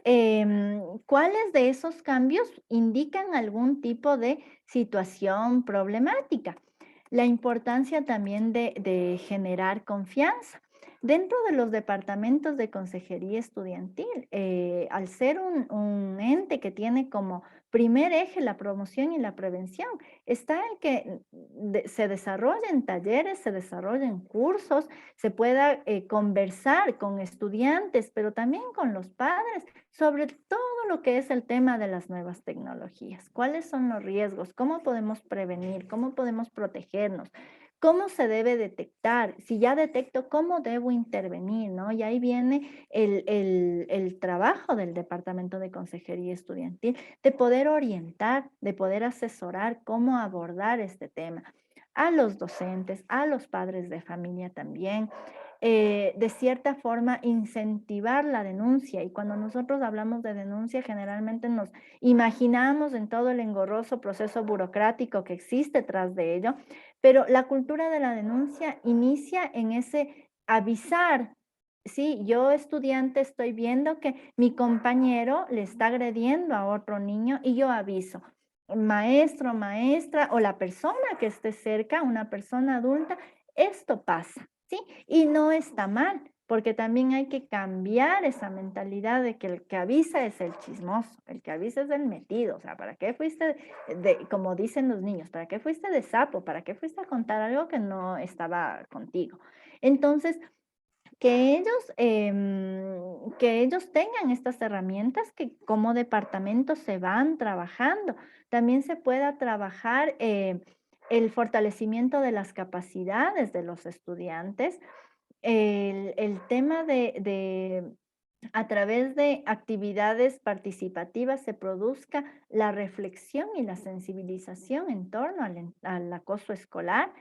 ¿cuáles de esos cambios indican algún tipo de situación problemática? La importancia también de generar confianza. Dentro de los departamentos de consejería estudiantil, al ser un ente que tiene como primer eje, la promoción y la prevención. Está en que se desarrollen talleres, se desarrollen cursos, se pueda conversar con estudiantes, pero también con los padres sobre todo lo que es el tema de las nuevas tecnologías. ¿Cuáles son los riesgos? ¿Cómo podemos prevenir? ¿Cómo podemos protegernos? ¿Cómo se debe detectar? Si ya detecto, ¿cómo debo intervenir? ¿No? Y ahí viene el trabajo del Departamento de Consejería Estudiantil, de poder orientar, de poder asesorar cómo abordar este tema a los docentes, a los padres de familia también, de cierta forma incentivar la denuncia. Y cuando nosotros hablamos de denuncia, generalmente nos imaginamos en todo el engorroso proceso burocrático que existe tras de ello, pero la cultura de la denuncia inicia en ese avisar. Sí, yo estudiante estoy viendo que mi compañero le está agrediendo a otro niño y yo aviso. Maestro, maestra o la persona que esté cerca, una persona adulta, esto pasa, ¿sí? Y no está mal, porque también hay que cambiar esa mentalidad de que el que avisa es el chismoso, el que avisa es el metido. O sea, ¿para qué fuiste como dicen los niños, ¿para qué fuiste de sapo? ¿Para qué fuiste a contar algo que no estaba contigo? Entonces, que ellos tengan estas herramientas que como departamento se van trabajando. También se pueda trabajar el fortalecimiento de las capacidades de los estudiantes, el tema a través de actividades participativas se produzca la reflexión y la sensibilización en torno al acoso escolar,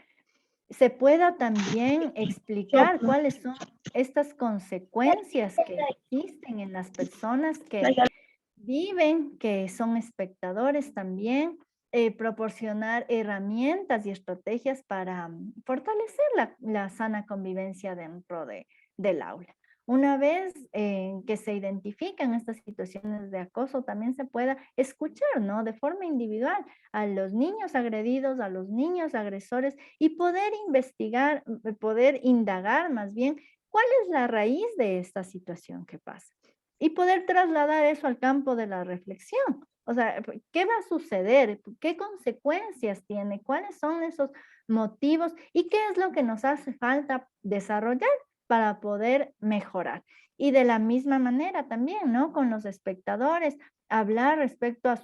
se pueda también explicar cuáles son estas consecuencias que existen en las personas que viven, que son espectadores también, proporcionar herramientas y estrategias para fortalecer la sana convivencia dentro del aula. Una vez que se identifican estas situaciones de acoso, también se pueda escuchar, ¿no? De forma individual a los niños agredidos, a los niños agresores y poder investigar, poder indagar más bien cuál es la raíz de esta situación que pasa y poder trasladar eso al campo de la reflexión. O sea, ¿qué va a suceder? ¿Qué consecuencias tiene? ¿Cuáles son esos motivos? ¿Y qué es lo que nos hace falta desarrollar para poder mejorar? Y de la misma manera también, ¿no? Con los espectadores, hablar respecto a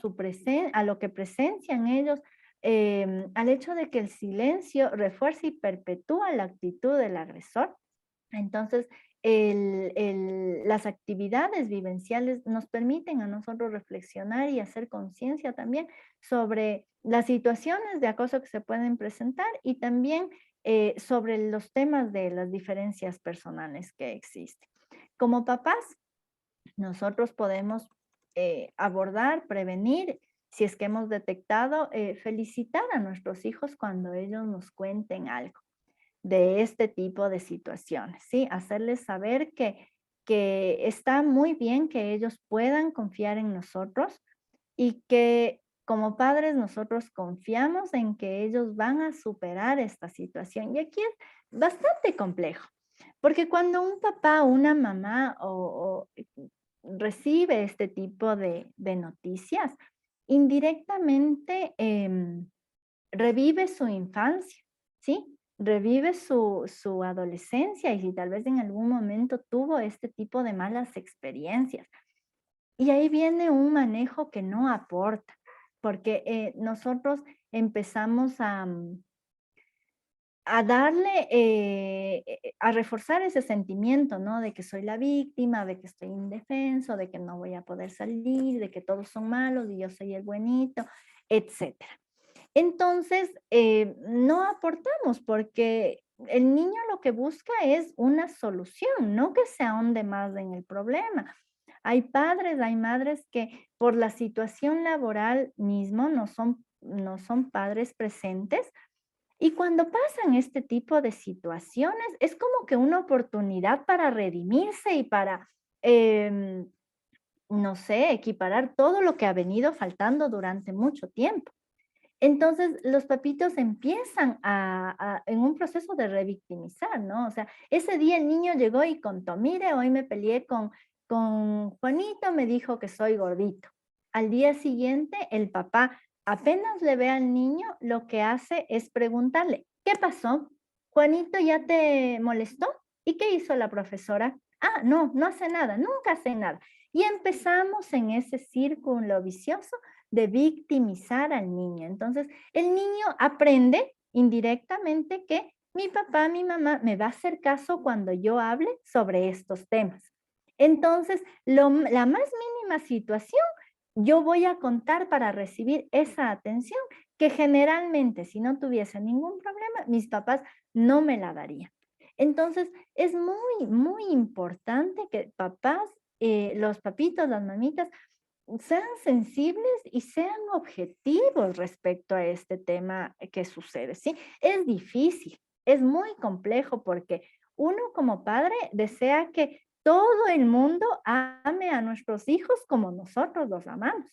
a lo que presencian ellos, al hecho de que el silencio refuerza y perpetúa la actitud del agresor. Entonces, las actividades vivenciales nos permiten a nosotros reflexionar y hacer conciencia también sobre las situaciones de acoso que se pueden presentar y también sobre los temas de las diferencias personales que existen. Como papás, nosotros podemos abordar, prevenir, si es que hemos detectado, felicitar a nuestros hijos cuando ellos nos cuenten algo de este tipo de situaciones, ¿sí? Hacerles saber que está muy bien que ellos puedan confiar en nosotros y que como padres nosotros confiamos en que ellos van a superar esta situación. Y aquí es bastante complejo, porque cuando un papá o una mamá recibe este tipo de noticias, indirectamente revive su infancia, ¿sí? Revive su adolescencia y si tal vez en algún momento tuvo este tipo de malas experiencias. Y ahí viene un manejo que no aporta, porque nosotros empezamos a darle, a reforzar ese sentimiento, ¿no? De que soy la víctima, de que estoy indefenso, de que no voy a poder salir, de que todos son malos y yo soy el buenito, etcétera. Entonces, no aportamos porque el niño lo que busca es una solución, no que se ahonde más en el problema. Hay padres, hay madres que por la situación laboral mismo no son padres presentes y cuando pasan este tipo de situaciones es como que una oportunidad para redimirse y para, no sé, equiparar todo lo que ha venido faltando durante mucho tiempo. Entonces, los papitos empiezan en un proceso de revictimizar, ¿no? O sea, ese día el niño llegó y contó, mire, hoy me peleé con Juanito, me dijo que soy gordito. al día siguiente el papá apenas le ve al niño, lo que hace es preguntarle, ¿qué pasó? ¿Juanito ya te molestó? ¿Y qué hizo la profesora? Ah, no, no hace nada, nunca hace nada. Y empezamos en ese círculo vicioso de victimizar al niño. Entonces, el niño aprende indirectamente que mi papá, mi mamá me va a hacer caso cuando yo hable sobre estos temas. Entonces, la más mínima situación, yo voy a contar para recibir esa atención que generalmente, si no tuviese ningún problema, mis papás no me la darían. Entonces, es muy, muy importante que papás, los papitos, las mamitas, sean sensibles y sean objetivos respecto a este tema que sucede, ¿sí? Es difícil, es muy complejo porque uno como padre desea que todo el mundo ame a nuestros hijos como nosotros los amamos.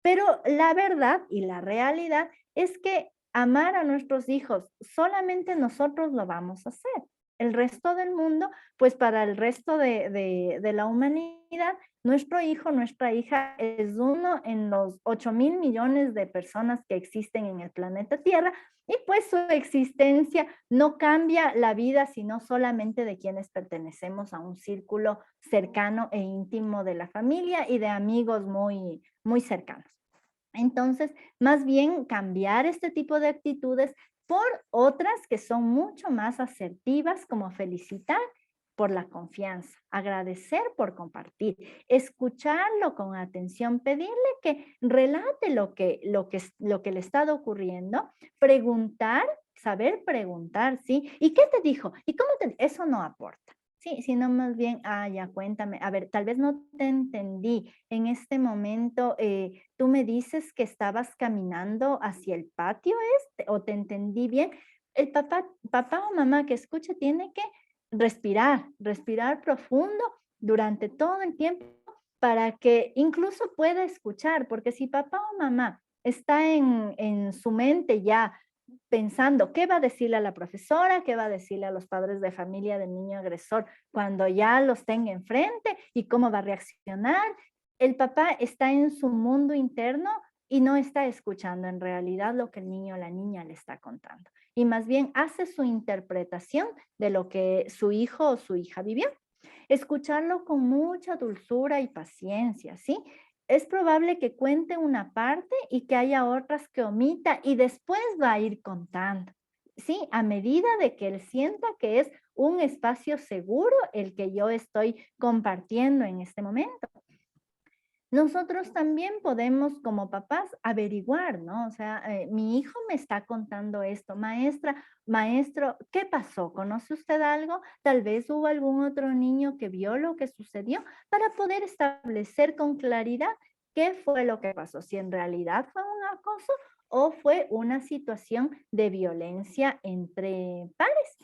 Pero la verdad y la realidad es que amar a nuestros hijos solamente nosotros lo vamos a hacer. El resto del mundo, pues para el resto de la humanidad, nuestro hijo, nuestra hija es uno en los 8.000 millones de personas que existen en el planeta Tierra y pues su existencia no cambia la vida, sino solamente de quienes pertenecemos a un círculo cercano e íntimo de la familia y de amigos muy, muy cercanos. Entonces, más bien cambiar este tipo de actitudes por otras que son mucho más asertivas, como felicitar por la confianza, agradecer por compartir, escucharlo con atención, pedirle que relate lo que le está ocurriendo, preguntar, saber preguntar, ¿sí? ¿Y qué te dijo? ¿Y cómo te? Eso no aporta. Sí, sino más bien, ya cuéntame, a ver, tal vez no te entendí en este momento, tú me dices que estabas caminando hacia el patio este, o te entendí bien. El papá o mamá que escuche tiene que respirar profundo durante todo el tiempo para que incluso pueda escuchar, porque si papá o mamá está en su mente ya pensando qué va a decirle a la profesora, qué va a decirle a los padres de familia del niño agresor cuando ya los tenga enfrente y cómo va a reaccionar. El papá está en su mundo interno y no está escuchando en realidad lo que el niño o la niña le está contando. Y más bien hace su interpretación de lo que su hijo o su hija vivió. Escucharlo con mucha dulzura y paciencia, ¿sí? Es probable que cuente una parte y que haya otras que omita y después va a ir contando, ¿sí? A medida de que él sienta que es un espacio seguro el que yo estoy compartiendo en este momento. Nosotros también podemos como papás averiguar, ¿no? O sea, mi hijo me está contando esto, maestra, maestro, ¿qué pasó? ¿Conoce usted algo? Tal vez hubo algún otro niño que vio lo que sucedió para poder establecer con claridad qué fue lo que pasó, si en realidad fue un acoso o fue una situación de violencia entre pares.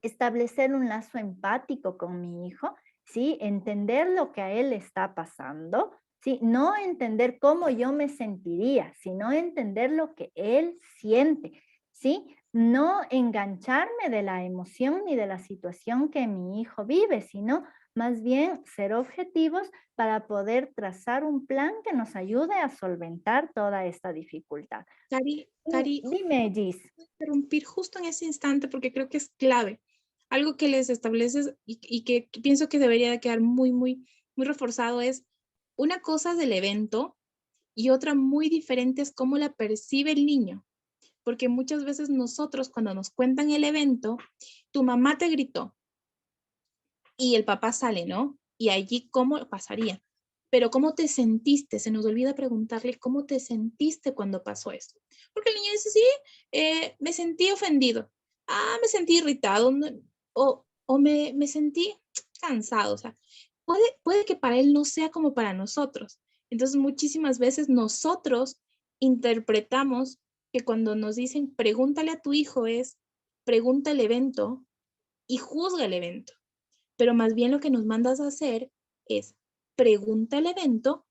Establecer un lazo empático con mi hijo, ¿sí? Entender lo que a él le está pasando, ¿sí? No entender cómo yo me sentiría, sino entender lo que él siente, ¿sí? No engancharme de la emoción ni de la situación que mi hijo vive, sino más bien ser objetivos para poder trazar un plan que nos ayude a solventar toda esta dificultad. Cari, Dime, Gis. interrumpir justo en ese instante porque creo que es clave. Algo que les estableces y que pienso que debería de quedar muy, muy, muy reforzado es una cosa del evento y otra muy diferente es cómo la percibe el niño. Porque muchas veces nosotros cuando nos cuentan el evento, tu mamá te gritó y el papá sale, ¿no? Y allí cómo pasaría. Pero ¿cómo te sentiste? Se nos olvida preguntarle cómo te sentiste cuando pasó esto. Porque el niño dice, sí, me sentí ofendido. Me sentí irritado. O me sentí cansado. O sea, puede que para él no sea como para nosotros. Entonces, muchísimas veces nosotros interpretamos que cuando nos dicen pregúntale a tu hijo es pregunta el evento y juzga el evento. Pero más bien lo que nos mandas a hacer es pregunta el evento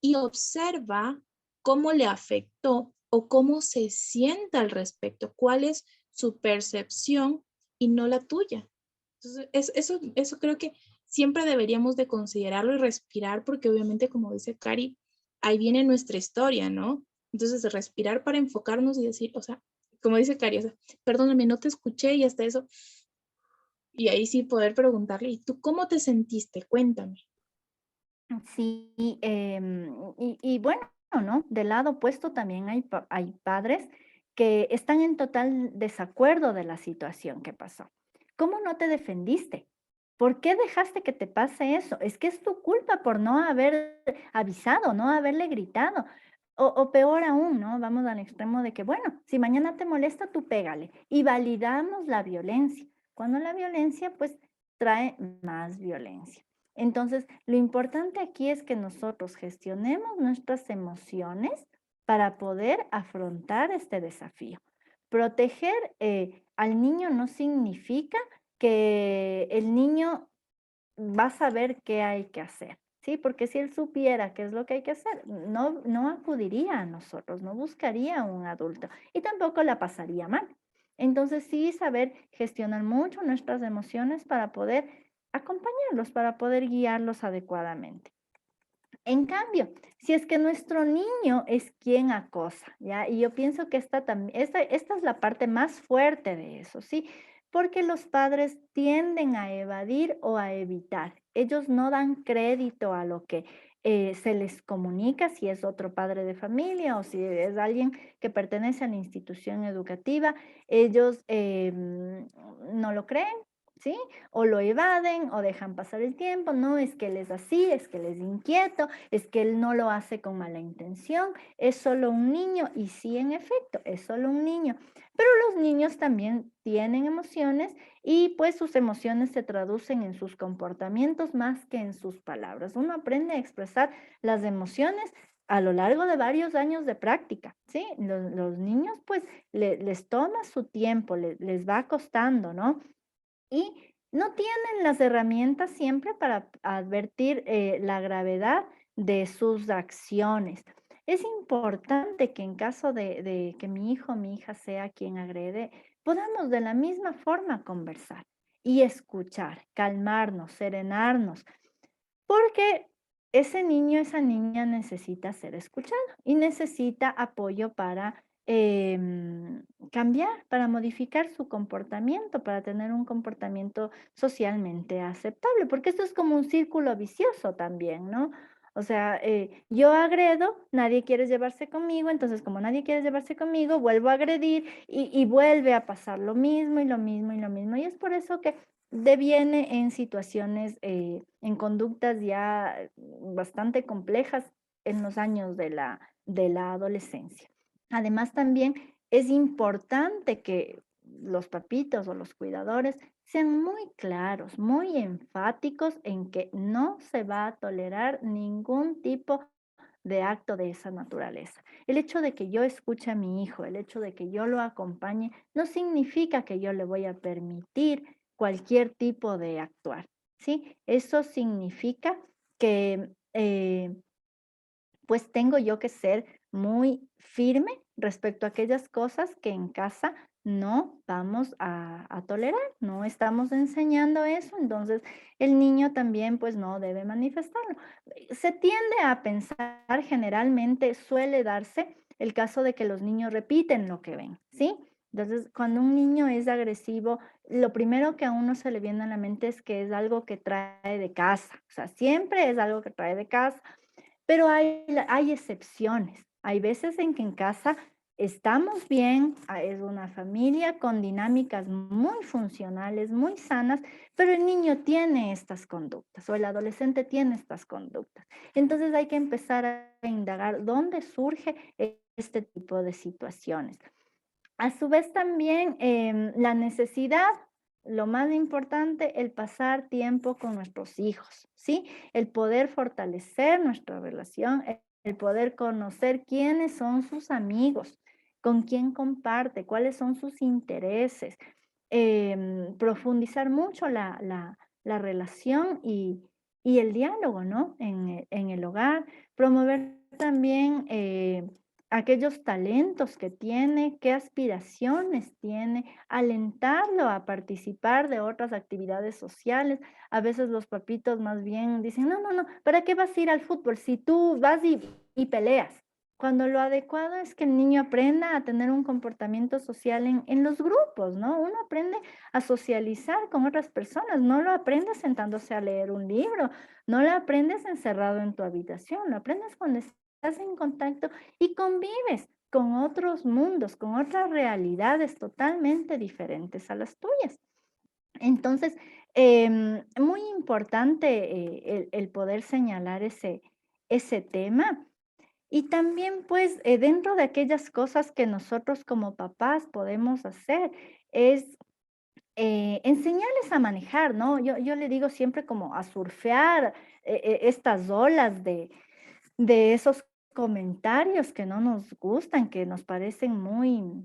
y observa cómo le afectó o cómo se siente al respecto, cuál es su percepción y no la tuya. Entonces, eso creo que siempre deberíamos de considerarlo y respirar porque obviamente, como dice Cari, ahí viene nuestra historia, ¿no? Entonces, respirar para enfocarnos y decir, o sea, como dice Cari, o sea, perdóname, no te escuché y hasta eso. Y ahí sí poder preguntarle, ¿y tú cómo te sentiste? Cuéntame. Sí, y bueno, ¿no? Del lado opuesto también hay padres que están en total desacuerdo de la situación que pasó. ¿Cómo no te defendiste? ¿Por qué dejaste que te pase eso? Es que es tu culpa por no haber avisado, no haberle gritado. O peor aún, ¿no? Vamos al extremo de que, bueno, si mañana te molesta, tú pégale. Y validamos la violencia, cuando la violencia, pues, trae más violencia. Entonces, lo importante aquí es que nosotros gestionemos nuestras emociones para poder afrontar este desafío. Proteger al niño no significa que el niño va a saber qué hay que hacer, ¿sí? Porque si él supiera qué es lo que hay que hacer, no acudiría a nosotros, no buscaría a un adulto y tampoco la pasaría mal. Entonces, sí saber gestionar mucho nuestras emociones para poder acompañarlos, para poder guiarlos adecuadamente. En cambio, si es que nuestro niño es quien acosa, ¿ya? Y yo pienso que esta es la parte más fuerte de eso, ¿sí? Porque los padres tienden a evadir o a evitar. Ellos no dan crédito a lo que se les comunica, si es otro padre de familia o si es alguien que pertenece a la institución educativa. Ellos no lo creen, ¿sí? O lo evaden o dejan pasar el tiempo. No, es que él es así, es que él es inquieto, es que él no lo hace con mala intención, es solo un niño. Y sí, en efecto, es solo un niño. Pero los niños también tienen emociones y pues sus emociones se traducen en sus comportamientos más que en sus palabras. Uno aprende a expresar las emociones a lo largo de varios años de práctica, ¿sí? Los niños pues les toma su tiempo, les va costando, ¿no? Y no tienen las herramientas siempre para advertir la gravedad de sus acciones. Es importante que en caso de que mi hijo o mi hija sea quien agrede, podamos de la misma forma conversar y escuchar, calmarnos, serenarnos, porque ese niño, esa niña necesita ser escuchado y necesita apoyo para cambiar, para modificar su comportamiento, para tener un comportamiento socialmente aceptable, porque esto es como un círculo vicioso también, ¿no? O sea, yo agredo, nadie quiere llevarse conmigo, entonces como nadie quiere llevarse conmigo, vuelvo a agredir y vuelve a pasar lo mismo y lo mismo y lo mismo. Y es por eso que deviene en situaciones, en conductas ya bastante complejas en los años de la adolescencia. Además, también es importante que los papitos o los cuidadores sean muy claros, muy enfáticos en que no se va a tolerar ningún tipo de acto de esa naturaleza. El hecho de que yo escuche a mi hijo, el hecho de que yo lo acompañe, no significa que yo le voy a permitir cualquier tipo de actuar, ¿sí? Eso significa que pues tengo yo que ser muy firme respecto a aquellas cosas que en casa no vamos a tolerar, no estamos enseñando eso, entonces el niño también pues no debe manifestarlo. Se tiende a pensar, generalmente suele darse el caso de que los niños repiten lo que ven, ¿sí? Entonces, cuando un niño es agresivo, lo primero que a uno se le viene a la mente es que es algo que trae de casa, o sea, siempre es algo que trae de casa, pero hay excepciones. Hay veces en que en casa estamos bien, es una familia con dinámicas muy funcionales, muy sanas, pero el niño tiene estas conductas o el adolescente tiene estas conductas. Entonces hay que empezar a indagar dónde surge este tipo de situaciones. A su vez también, la necesidad, lo más importante, el pasar tiempo con nuestros hijos, ¿sí? El poder fortalecer nuestra relación, el poder conocer quiénes son sus amigos, con quién comparte, cuáles son sus intereses, profundizar mucho la relación y el diálogo, ¿no? En el hogar, promover también, aquellos talentos que tiene, qué aspiraciones tiene, alentarlo a participar de otras actividades sociales. A veces los papitos más bien dicen, no, no, no, ¿para qué vas a ir al fútbol si tú vas y peleas? Cuando lo adecuado es que el niño aprenda a tener un comportamiento social en los grupos, ¿no? Uno aprende a socializar con otras personas, no lo aprendes sentándose a leer un libro, no lo aprendes encerrado en tu habitación, lo aprendes cuando estás en contacto y convives con otros mundos, con otras realidades totalmente diferentes a las tuyas. Entonces, muy importante el poder señalar ese tema. Y también, pues, dentro de aquellas cosas que nosotros como papás podemos hacer, es enseñarles a manejar, ¿no? Yo le digo siempre como a surfear estas olas de esos comentarios que no nos gustan, que nos parecen muy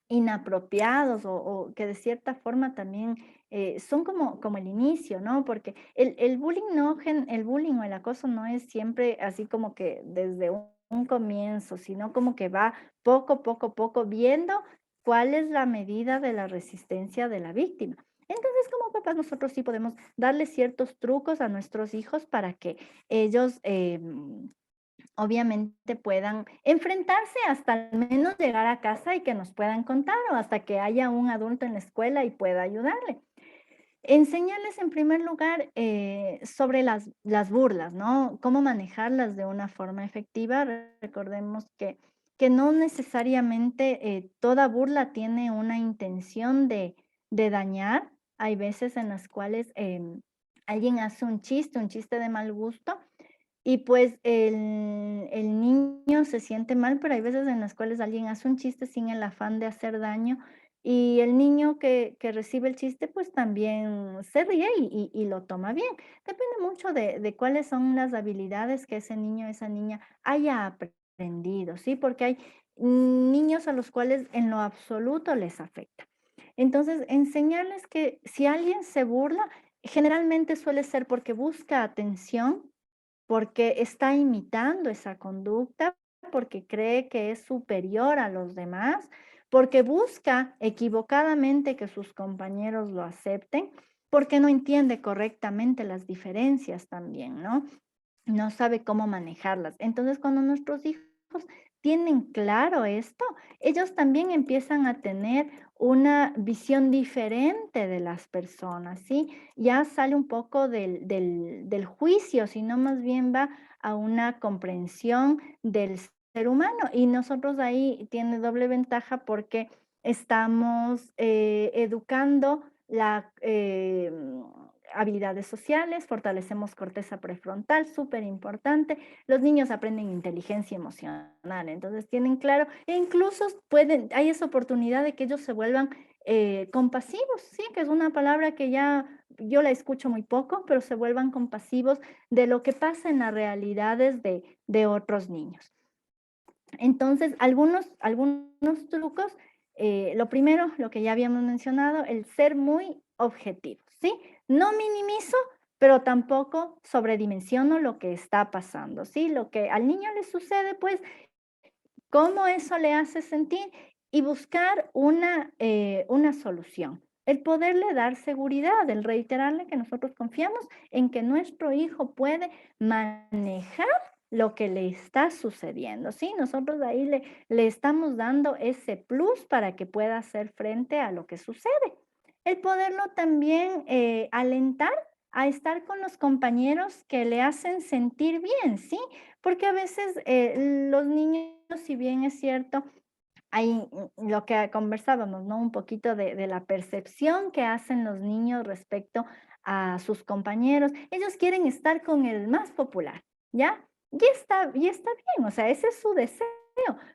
inapropiados o que de cierta forma también son como el inicio, ¿no? Porque el bullying no, el bullying o el acoso no es siempre así como que desde un comienzo, sino como que va poco viendo cuál es la medida de la resistencia de la víctima. Entonces, como papás, nosotros sí podemos darle ciertos trucos a nuestros hijos para que ellos obviamente puedan enfrentarse hasta al menos llegar a casa y que nos puedan contar o hasta que haya un adulto en la escuela y pueda ayudarle. Enseñarles en primer lugar sobre las burlas, ¿no? Cómo manejarlas de una forma efectiva. Recordemos que no necesariamente toda burla tiene una intención de dañar. Hay veces en las cuales alguien hace un chiste de mal gusto y pues el niño se siente mal, pero hay veces en las cuales alguien hace un chiste sin el afán de hacer daño, y el niño que recibe el chiste, pues también se ríe y lo toma bien. Depende mucho de cuáles son las habilidades que ese niño, esa niña haya aprendido, ¿sí? Porque hay niños a los cuales en lo absoluto les afecta. Entonces, enseñarles que si alguien se burla, generalmente suele ser porque busca atención, porque está imitando esa conducta, porque cree que es superior a los demás, porque busca equivocadamente que sus compañeros lo acepten, porque no entiende correctamente las diferencias también, ¿no? No sabe cómo manejarlas. Entonces, cuando nuestros hijos tienen claro esto, ellos también empiezan a tener una visión diferente de las personas, ¿sí? Ya sale un poco del juicio, sino más bien va a una comprensión del ser humano. Y nosotros ahí tiene doble ventaja porque estamos educando habilidades sociales, fortalecemos corteza prefrontal, súper importante. Los niños aprenden inteligencia emocional, entonces tienen claro, e incluso hay esa oportunidad de que ellos se vuelvan compasivos, sí, que es una palabra que ya yo la escucho muy poco, pero se vuelvan compasivos de lo que pasa en las realidades de otros niños. Entonces, algunos trucos, lo primero, lo que ya habíamos mencionado, el ser muy objetivo, ¿sí? No minimizo, pero tampoco sobredimensiono lo que está pasando, ¿sí? Lo que al niño le sucede, pues, cómo eso le hace sentir y buscar una solución. El poderle dar seguridad, el reiterarle que nosotros confiamos en que nuestro hijo puede manejar lo que le está sucediendo, ¿sí? Nosotros ahí le estamos dando ese plus para que pueda hacer frente a lo que sucede. El poderlo también alentar a estar con los compañeros que le hacen sentir bien, ¿sí? Porque a veces los niños, si bien es cierto, hay lo que conversábamos, ¿no? Un poquito de la percepción que hacen los niños respecto a sus compañeros. Ellos quieren estar con el más popular, ¿ya? Y está bien, o sea, ese es su deseo,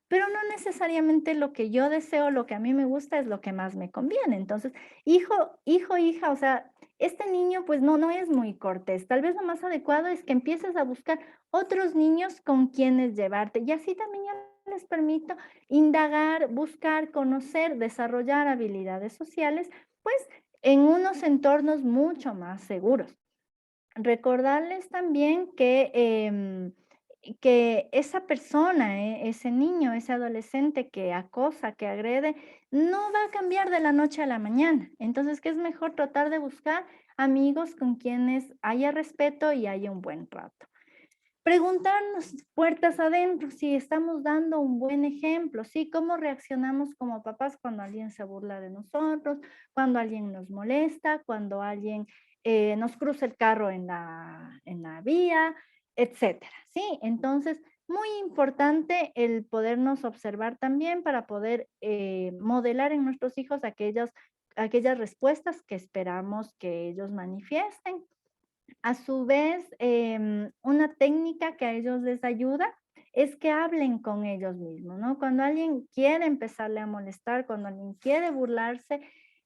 pero no necesariamente lo que yo deseo, lo que a mí me gusta es lo que más me conviene. Entonces, hija, o sea, este niño pues no es muy cortés. Tal vez lo más adecuado es que empieces a buscar otros niños con quienes llevarte y así también ya les permito indagar, buscar, conocer, desarrollar habilidades sociales, pues en unos entornos mucho más seguros. Recordarles también que que esa persona, ese niño, ese adolescente que acosa, que agrede, no va a cambiar de la noche a la mañana. Entonces, que es mejor tratar de buscar amigos con quienes haya respeto y haya un buen trato. Preguntarnos puertas adentro si estamos dando un buen ejemplo, ¿sí? ¿Cómo reaccionamos como papás cuando alguien se burla de nosotros, cuando alguien nos molesta, cuando alguien nos cruza el carro en la vía, etcétera, ¿sí? Entonces, muy importante el podernos observar también para poder modelar en nuestros hijos aquellas respuestas que esperamos que ellos manifiesten. A su vez, una técnica que a ellos les ayuda es que hablen con ellos mismos, ¿no? Cuando alguien quiere empezarle a molestar, cuando alguien quiere burlarse,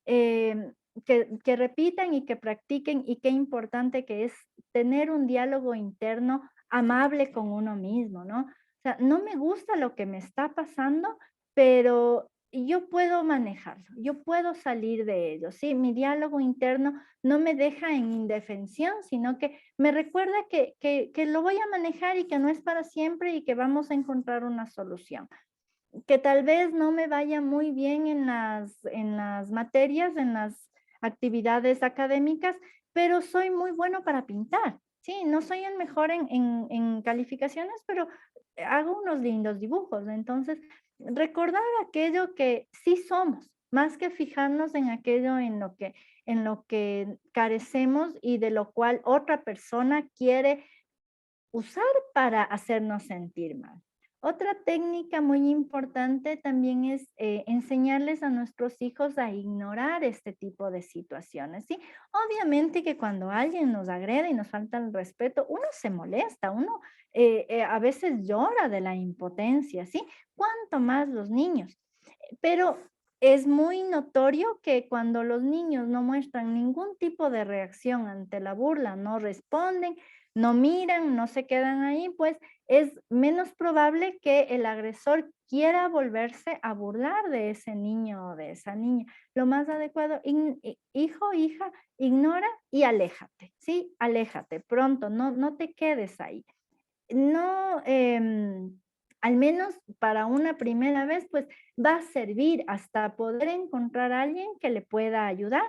que repitan y que practiquen y qué importante que es tener un diálogo interno amable con uno mismo, ¿no? O sea, no me gusta lo que me está pasando, pero yo puedo manejarlo, yo puedo salir de ello, ¿sí? Mi diálogo interno no me deja en indefensión, sino que me recuerda que lo voy a manejar y que no es para siempre y que vamos a encontrar una solución. Que tal vez no me vaya muy bien en las materias, en las actividades académicas, pero soy muy bueno para pintar. Sí, no soy el mejor en calificaciones, pero hago unos lindos dibujos. Entonces, recordar aquello que sí somos, más que fijarnos en aquello en lo que carecemos y de lo cual otra persona quiere usar para hacernos sentir mal. Otra técnica muy importante también es enseñarles a nuestros hijos a ignorar este tipo de situaciones, ¿sí? Obviamente que cuando alguien nos agrede y nos falta el respeto, uno se molesta, uno a veces llora de la impotencia, ¿sí? Cuanto más los niños. Pero es muy notorio que cuando los niños no muestran ningún tipo de reacción ante la burla, no responden, no miran, no se quedan ahí, pues es menos probable que el agresor quiera volverse a burlar de ese niño o de esa niña. Lo más adecuado, hijo, hija, ignora y aléjate, ¿sí? Aléjate pronto, no te quedes ahí. No, al menos para una primera vez, pues va a servir hasta poder encontrar a alguien que le pueda ayudar.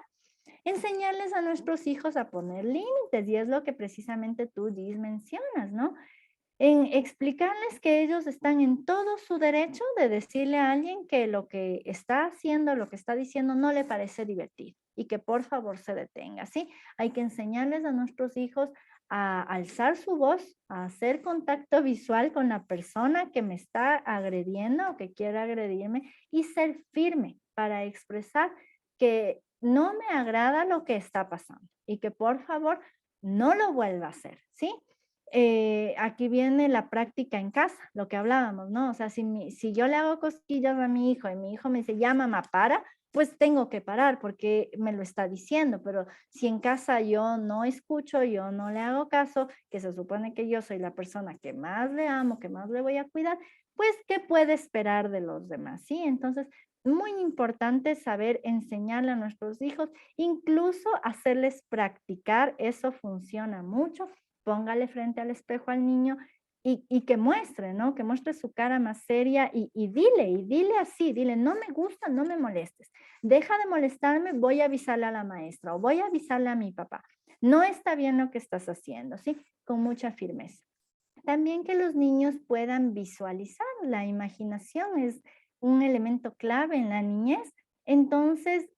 Enseñarles a nuestros hijos a poner límites, y es lo que precisamente tú, Gis, mencionas, ¿no? En explicarles que ellos están en todo su derecho de decirle a alguien que lo que está haciendo, lo que está diciendo no le parece divertido y que por favor se detenga, ¿sí? Hay que enseñarles a nuestros hijos a alzar su voz, a hacer contacto visual con la persona que me está agrediendo o que quiere agredirme y ser firme para expresar que no me agrada lo que está pasando y que por favor no lo vuelva a hacer, ¿sí? Aquí viene la práctica en casa, lo que hablábamos, ¿no? O sea, si yo le hago cosquillas a mi hijo y mi hijo me dice, ya mamá, para, pues tengo que parar porque me lo está diciendo, pero si en casa yo no escucho, yo no le hago caso, que se supone que yo soy la persona que más le amo, que más le voy a cuidar, pues, ¿qué puede esperar de los demás? Sí, entonces, muy importante saber enseñarle a nuestros hijos, incluso hacerles practicar, eso funciona mucho. Póngale frente al espejo al niño y que muestre, ¿no? Que muestre su cara más seria y dile así, dile, no me gusta, no me molestes. Deja de molestarme, voy a avisarle a la maestra o voy a avisarle a mi papá. No está bien lo que estás haciendo, ¿sí? Con mucha firmeza. También que los niños puedan visualizar, la imaginación es un elemento clave en la niñez. Entonces,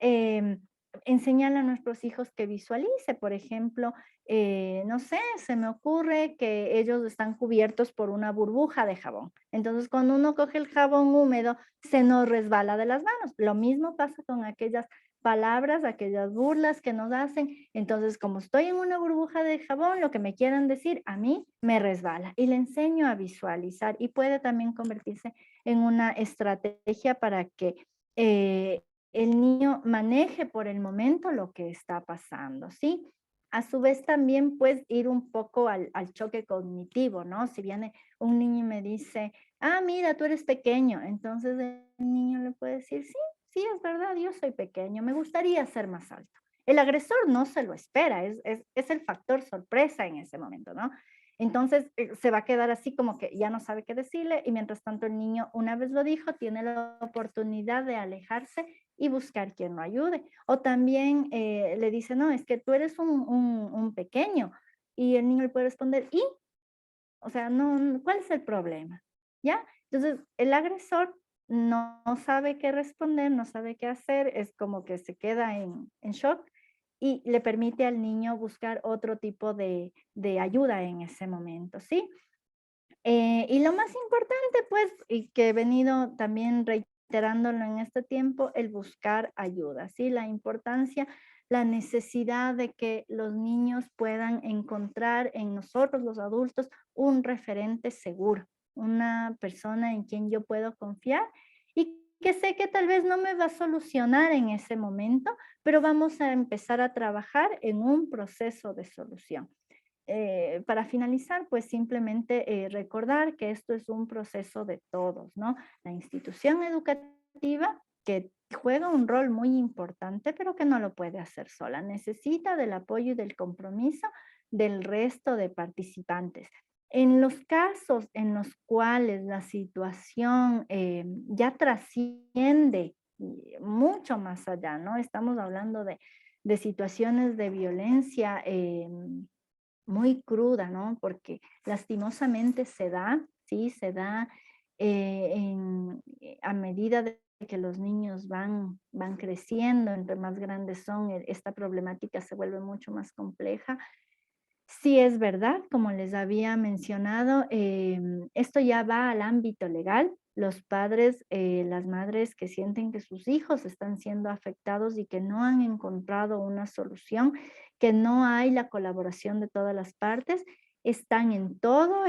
enseñar a nuestros hijos que visualice, por ejemplo, no sé, se me ocurre que ellos están cubiertos por una burbuja de jabón. Entonces, cuando uno coge el jabón húmedo, se nos resbala de las manos. Lo mismo pasa con aquellas palabras, aquellas burlas que nos hacen. Entonces, como estoy en una burbuja de jabón, lo que me quieran decir a mí me resbala y le enseño a visualizar y puede también convertirse en una estrategia para que el niño maneje por el momento lo que está pasando, ¿sí? A su vez también pues ir un poco al choque cognitivo, ¿no? Si viene un niño y me dice, ah, mira, tú eres pequeño, entonces el niño le puede decir, sí, sí, es verdad, yo soy pequeño, me gustaría ser más alto. El agresor no se lo espera, es el factor sorpresa en ese momento, ¿no? Entonces se va a quedar así como que ya no sabe qué decirle y mientras tanto el niño una vez lo dijo, tiene la oportunidad de alejarse y buscar quien lo ayude. O también le dice, no, es que tú eres un pequeño y el niño le puede responder, ¿y? O sea, no, ¿cuál es el problema? ¿Ya? Entonces, el agresor no sabe qué responder, no sabe qué hacer, es como que se queda en shock y le permite al niño buscar otro tipo de ayuda en ese momento, ¿sí? Y lo más importante, pues, y que he venido también reiterándolo en este tiempo, el buscar ayuda, ¿sí? La importancia, la necesidad de que los niños puedan encontrar en nosotros, los adultos, un referente seguro, una persona en quien yo puedo confiar y que sé que tal vez no me va a solucionar en ese momento, pero vamos a empezar a trabajar en un proceso de solución. Para finalizar, pues simplemente recordar que esto es un proceso de todos, ¿no? La institución educativa que juega un rol muy importante, pero que no lo puede hacer sola. Necesita del apoyo y del compromiso del resto de participantes. En los casos en los cuales la situación ya trasciende mucho más allá, ¿no? Estamos hablando de situaciones de violencia muy cruda, ¿no? Porque lastimosamente se da, sí, se da a medida de que los niños van creciendo, entre más grandes son, esta problemática se vuelve mucho más compleja. Sí, es verdad, como les había mencionado, esto ya va al ámbito legal. Los padres, las madres que sienten que sus hijos están siendo afectados y que no han encontrado una solución, que no hay la colaboración de todas las partes, están en toda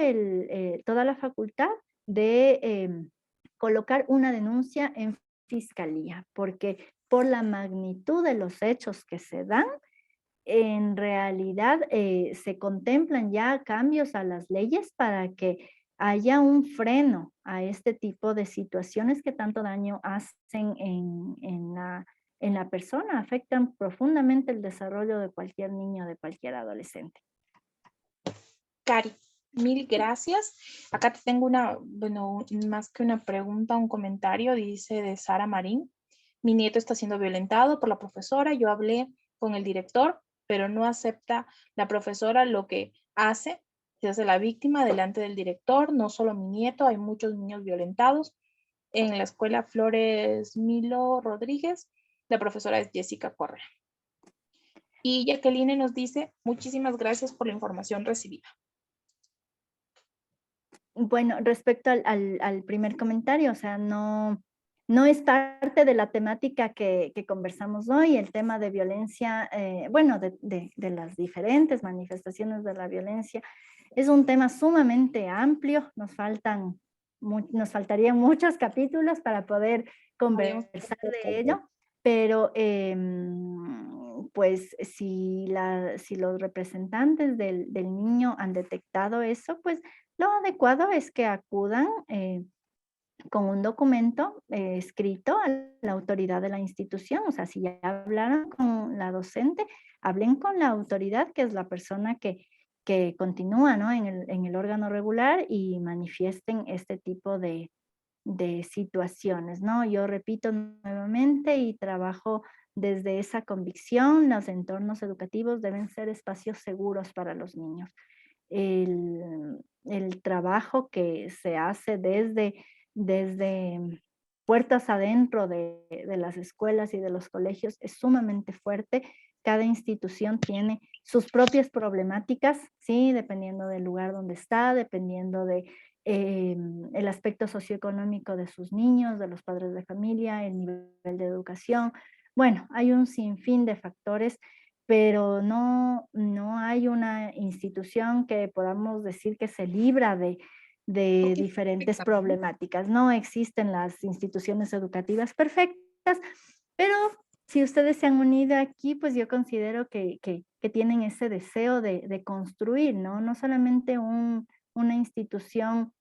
la facultad de colocar una denuncia en fiscalía, porque por la magnitud de los hechos que se dan, en realidad se contemplan ya cambios a las leyes para que haya un freno a este tipo de situaciones que tanto daño hacen en la persona, afectan profundamente el desarrollo de cualquier niño, de cualquier adolescente. Cari, mil gracias. Acá te tengo una, bueno, más que una pregunta, un comentario, dice de Sara Marín. Mi nieto está siendo violentado por la profesora. Yo hablé con el director, pero no acepta la profesora lo que hace. Se hace la víctima delante del director. No solo mi nieto, hay muchos niños violentados. En la escuela Flores Milo Rodríguez, la profesora es Jessica Correa. Y Jacqueline nos dice, muchísimas gracias por la información recibida. Bueno, respecto al primer comentario, o sea, no es parte de la temática que conversamos hoy, el tema de violencia, bueno, de las diferentes manifestaciones de la violencia. Es un tema sumamente amplio, nos faltarían muchos capítulos para poder conversar de ello, pero pues si los representantes del niño han detectado eso, pues lo adecuado es que acudan con un documento escrito a la autoridad de la institución. O sea, si ya hablaron con la docente, hablen con la autoridad, que es la persona que continúa, ¿no? En el órgano regular y manifiesten este tipo de situaciones, ¿no? Yo repito nuevamente y trabajo desde esa convicción, los entornos educativos deben ser espacios seguros para los niños. El trabajo que se hace desde puertas adentro de las escuelas y de los colegios es sumamente fuerte. Cada institución tiene sus propias problemáticas, ¿sí? Dependiendo del lugar donde está, dependiendo de el aspecto socioeconómico de sus niños, de los padres de familia, el nivel de educación. Bueno, hay un sinfín de factores, pero no hay una institución que podamos decir que se libra de diferentes problemáticas. No existen las instituciones educativas perfectas, pero si ustedes se han unido aquí, pues yo considero que tienen ese deseo de construir, ¿no? No solamente una institución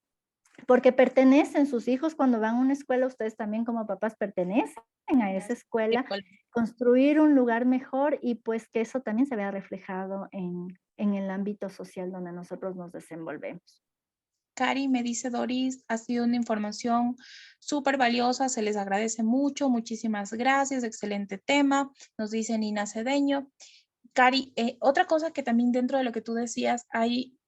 porque pertenecen sus hijos cuando van a una escuela, ustedes también como papás pertenecen a esa escuela, construir un lugar mejor y pues que eso también se vea reflejado en el ámbito social donde nosotros nos desenvolvemos. Cari, me dice Doris, ha sido una información súper valiosa, se les agradece mucho, muchísimas gracias, excelente tema, nos dice Nina Cedeño. Cari, otra cosa que también dentro de lo que tú decías, hay,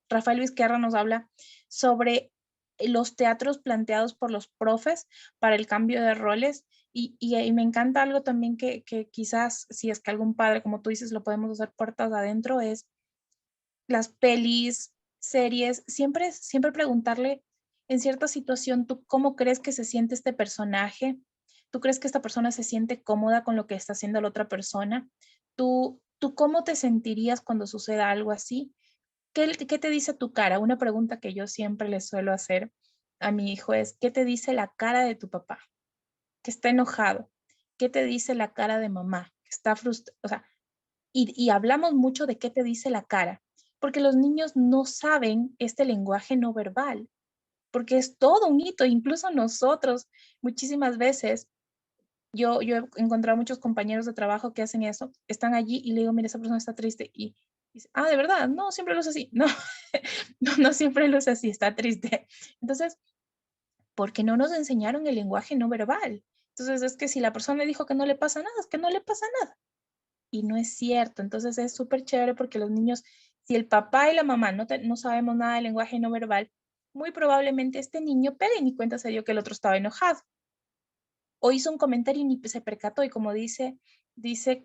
Rafael Vizquerra nos habla sobre los teatros planteados por los profes para el cambio de roles y me encanta algo también que quizás si es que algún padre, como tú dices, lo podemos hacer puertas adentro, es las pelis, series, siempre preguntarle en cierta situación, ¿tú cómo crees que se siente este personaje? ¿Tú crees que esta persona se siente cómoda con lo que está haciendo la otra persona? ¿Tú cómo te sentirías cuando suceda algo así? ¿Qué te dice tu cara? Una pregunta que yo siempre le suelo hacer a mi hijo es, ¿qué te dice la cara de tu papá? Que está enojado. ¿Qué te dice la cara de mamá? Que está frustrado. O sea, y hablamos mucho de qué te dice la cara, porque los niños no saben este lenguaje no verbal, porque es todo un hito, incluso nosotros muchísimas veces, yo he encontrado muchos compañeros de trabajo que hacen eso, están allí y le digo, mira, esa persona está triste y dice, ah, de verdad, no, siempre lo es así, no, no, no siempre lo es así, está triste. Entonces, porque no nos enseñaron el lenguaje no verbal. Entonces, es que si la persona le dijo que no le pasa nada, es que no le pasa nada y no es cierto. Entonces es súper chévere porque los niños, si el papá y la mamá no sabemos nada de lenguaje no verbal, muy probablemente este niño pegue y ni cuenta se dio que el otro estaba enojado. O hizo un comentario y ni se percató. Y como dice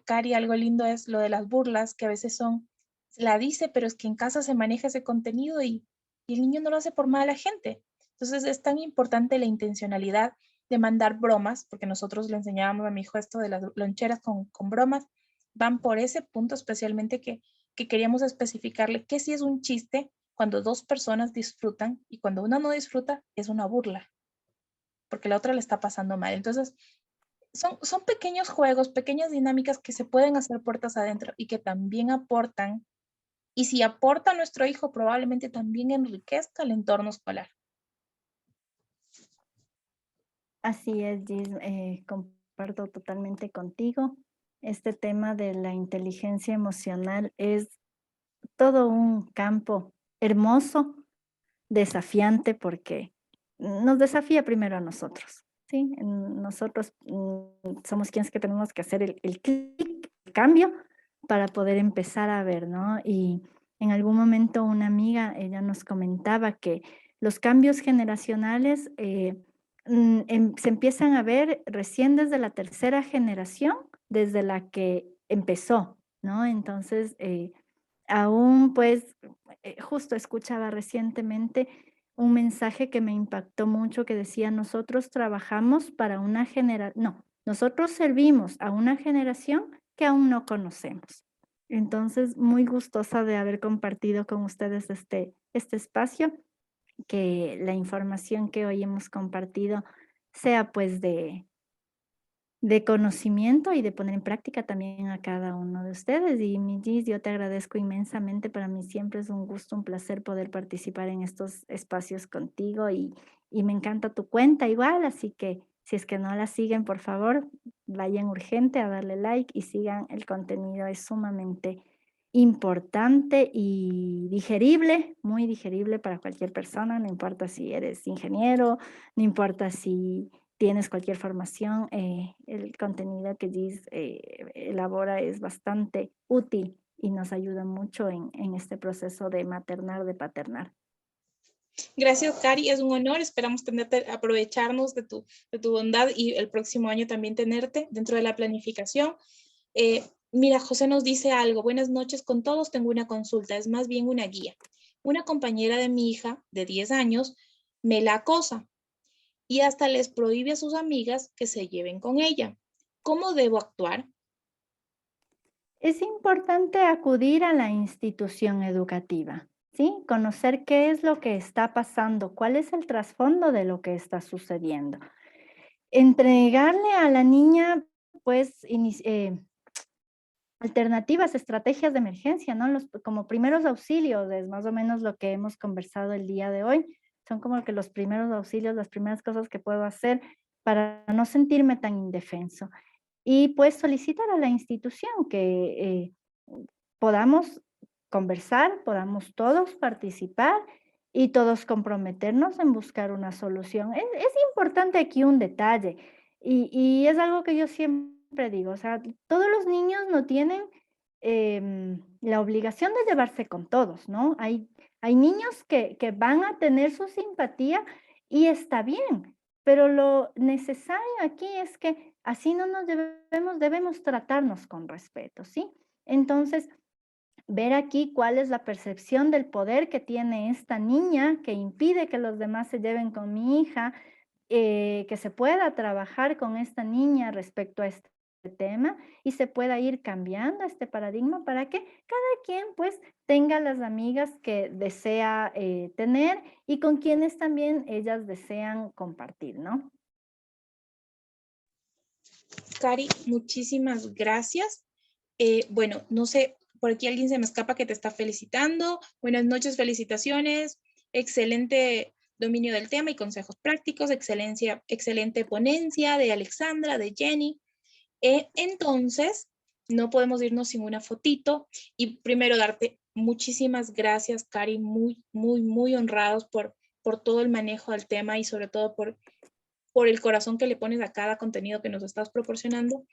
Cari, algo lindo es lo de las burlas, que a veces son, la dice, pero es que en casa se maneja ese contenido y el niño no lo hace por mala gente. Entonces es tan importante la intencionalidad de mandar bromas, porque nosotros le enseñábamos a mi hijo esto de las loncheras con bromas, van por ese punto especialmente que queríamos especificarle que si es un chiste cuando dos personas disfrutan y cuando una no disfruta es una burla, porque la otra le está pasando mal. Entonces, son pequeños juegos, pequeñas dinámicas que se pueden hacer puertas adentro y que también aportan. Y si aporta a nuestro hijo, probablemente también enriquezca el entorno escolar. Así es, Gis, comparto totalmente contigo. Este tema de la inteligencia emocional es todo un campo hermoso, desafiante, porque nos desafía primero a nosotros, ¿sí? Nosotros somos quienes que tenemos que hacer el clic, el cambio, para poder empezar a ver, ¿no? Y en algún momento una amiga, ella nos comentaba que los cambios generacionales se empiezan a ver recién desde la tercera generación, desde la que empezó, ¿no? Entonces, aún pues, justo escuchaba recientemente un mensaje que me impactó mucho que decía, nosotros trabajamos para una generación, no, nosotros servimos a una generación que aún no conocemos. Entonces, muy gustosa de haber compartido con ustedes este espacio, que la información que hoy hemos compartido sea pues de conocimiento y de poner en práctica también a cada uno de ustedes. Y mi Gis, yo te agradezco inmensamente. Para mí siempre es un gusto, un placer poder participar en estos espacios contigo y me encanta tu cuenta igual, así que si es que no la siguen, por favor, vayan urgente a darle like y sigan el contenido. Es sumamente importante y digerible, muy digerible para cualquier persona, no importa si eres ingeniero, no importa si tienes cualquier formación, el contenido que Gis elabora es bastante útil y nos ayuda mucho en este proceso de maternar, de paternar. Gracias, Cari, es un honor. Esperamos tenerte, aprovecharnos de tu bondad y el próximo año también tenerte dentro de la planificación. Mira, José nos dice algo. Buenas noches con todos. Tengo una consulta, es más bien una guía. Una compañera de mi hija de 10 años me la acosa y hasta les prohíbe a sus amigas que se lleven con ella. ¿Cómo debo actuar? Es importante acudir a la institución educativa, ¿sí? Conocer qué es lo que está pasando, cuál es el trasfondo de lo que está sucediendo. Entregarle a la niña, pues, alternativas, estrategias de emergencia, ¿no? Como primeros auxilios, es más o menos lo que hemos conversado el día de hoy. Son como que los primeros auxilios, las primeras cosas que puedo hacer para no sentirme tan indefenso. Y pues solicitar a la institución que podamos conversar, podamos todos participar y todos comprometernos en buscar una solución. Es importante aquí un detalle y es algo que yo siempre digo, o sea, todos los niños no tienen la obligación de llevarse con todos, ¿no? Hay niños que van a tener su simpatía y está bien, pero lo necesario aquí es que así no nos debemos tratarnos con respeto, ¿sí? Entonces, ver aquí cuál es la percepción del poder que tiene esta niña que impide que los demás se lleven con mi hija, que se pueda trabajar con esta niña respecto a este tema y se pueda ir cambiando este paradigma para que cada quien pues tenga las amigas que desea tener y con quienes también ellas desean compartir, ¿no? Cari, muchísimas gracias. Bueno, no sé, por aquí alguien se me escapa que te está felicitando. Buenas noches, felicitaciones. Excelente dominio del tema y consejos prácticos. Excelente ponencia de Alexandra, de Jenny. Entonces, no podemos irnos sin una fotito. Y primero darte muchísimas gracias, Cari, muy honrados por todo el manejo del tema y sobre todo por el corazón que le pones a cada contenido que nos estás proporcionando.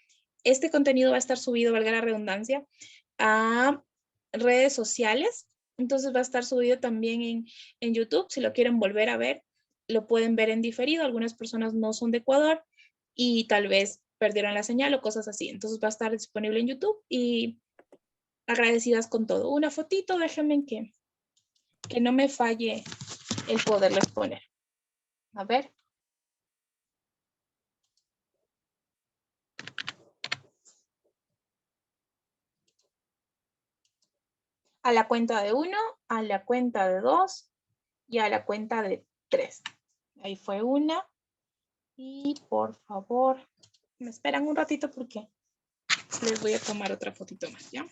Este contenido va a estar subido, valga la redundancia, a redes sociales. Entonces va a estar subido también en YouTube. Si lo quieren volver a ver, lo pueden ver en diferido. Algunas personas no son de Ecuador y tal vez perdieron la señal o cosas así. Entonces va a estar disponible en YouTube y agradecidas con todo. Una fotito, déjenme que no me falle el poderles poner. A ver. A la cuenta de 1, a la cuenta de 2 y a la cuenta de 3. Ahí fue una. Y por favor, me esperan un ratito porque les voy a tomar otra fotito más, ¿ya?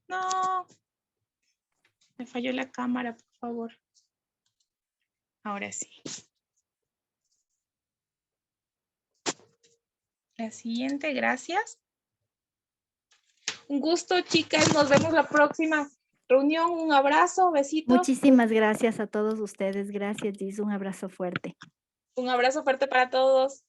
No, me falló la cámara, por favor. Ahora sí. La siguiente, gracias. Un gusto, chicas. Nos vemos la próxima reunión. Un abrazo, besitos. Muchísimas gracias a todos ustedes. Gracias, Gis. Un abrazo fuerte. Un abrazo fuerte para todos.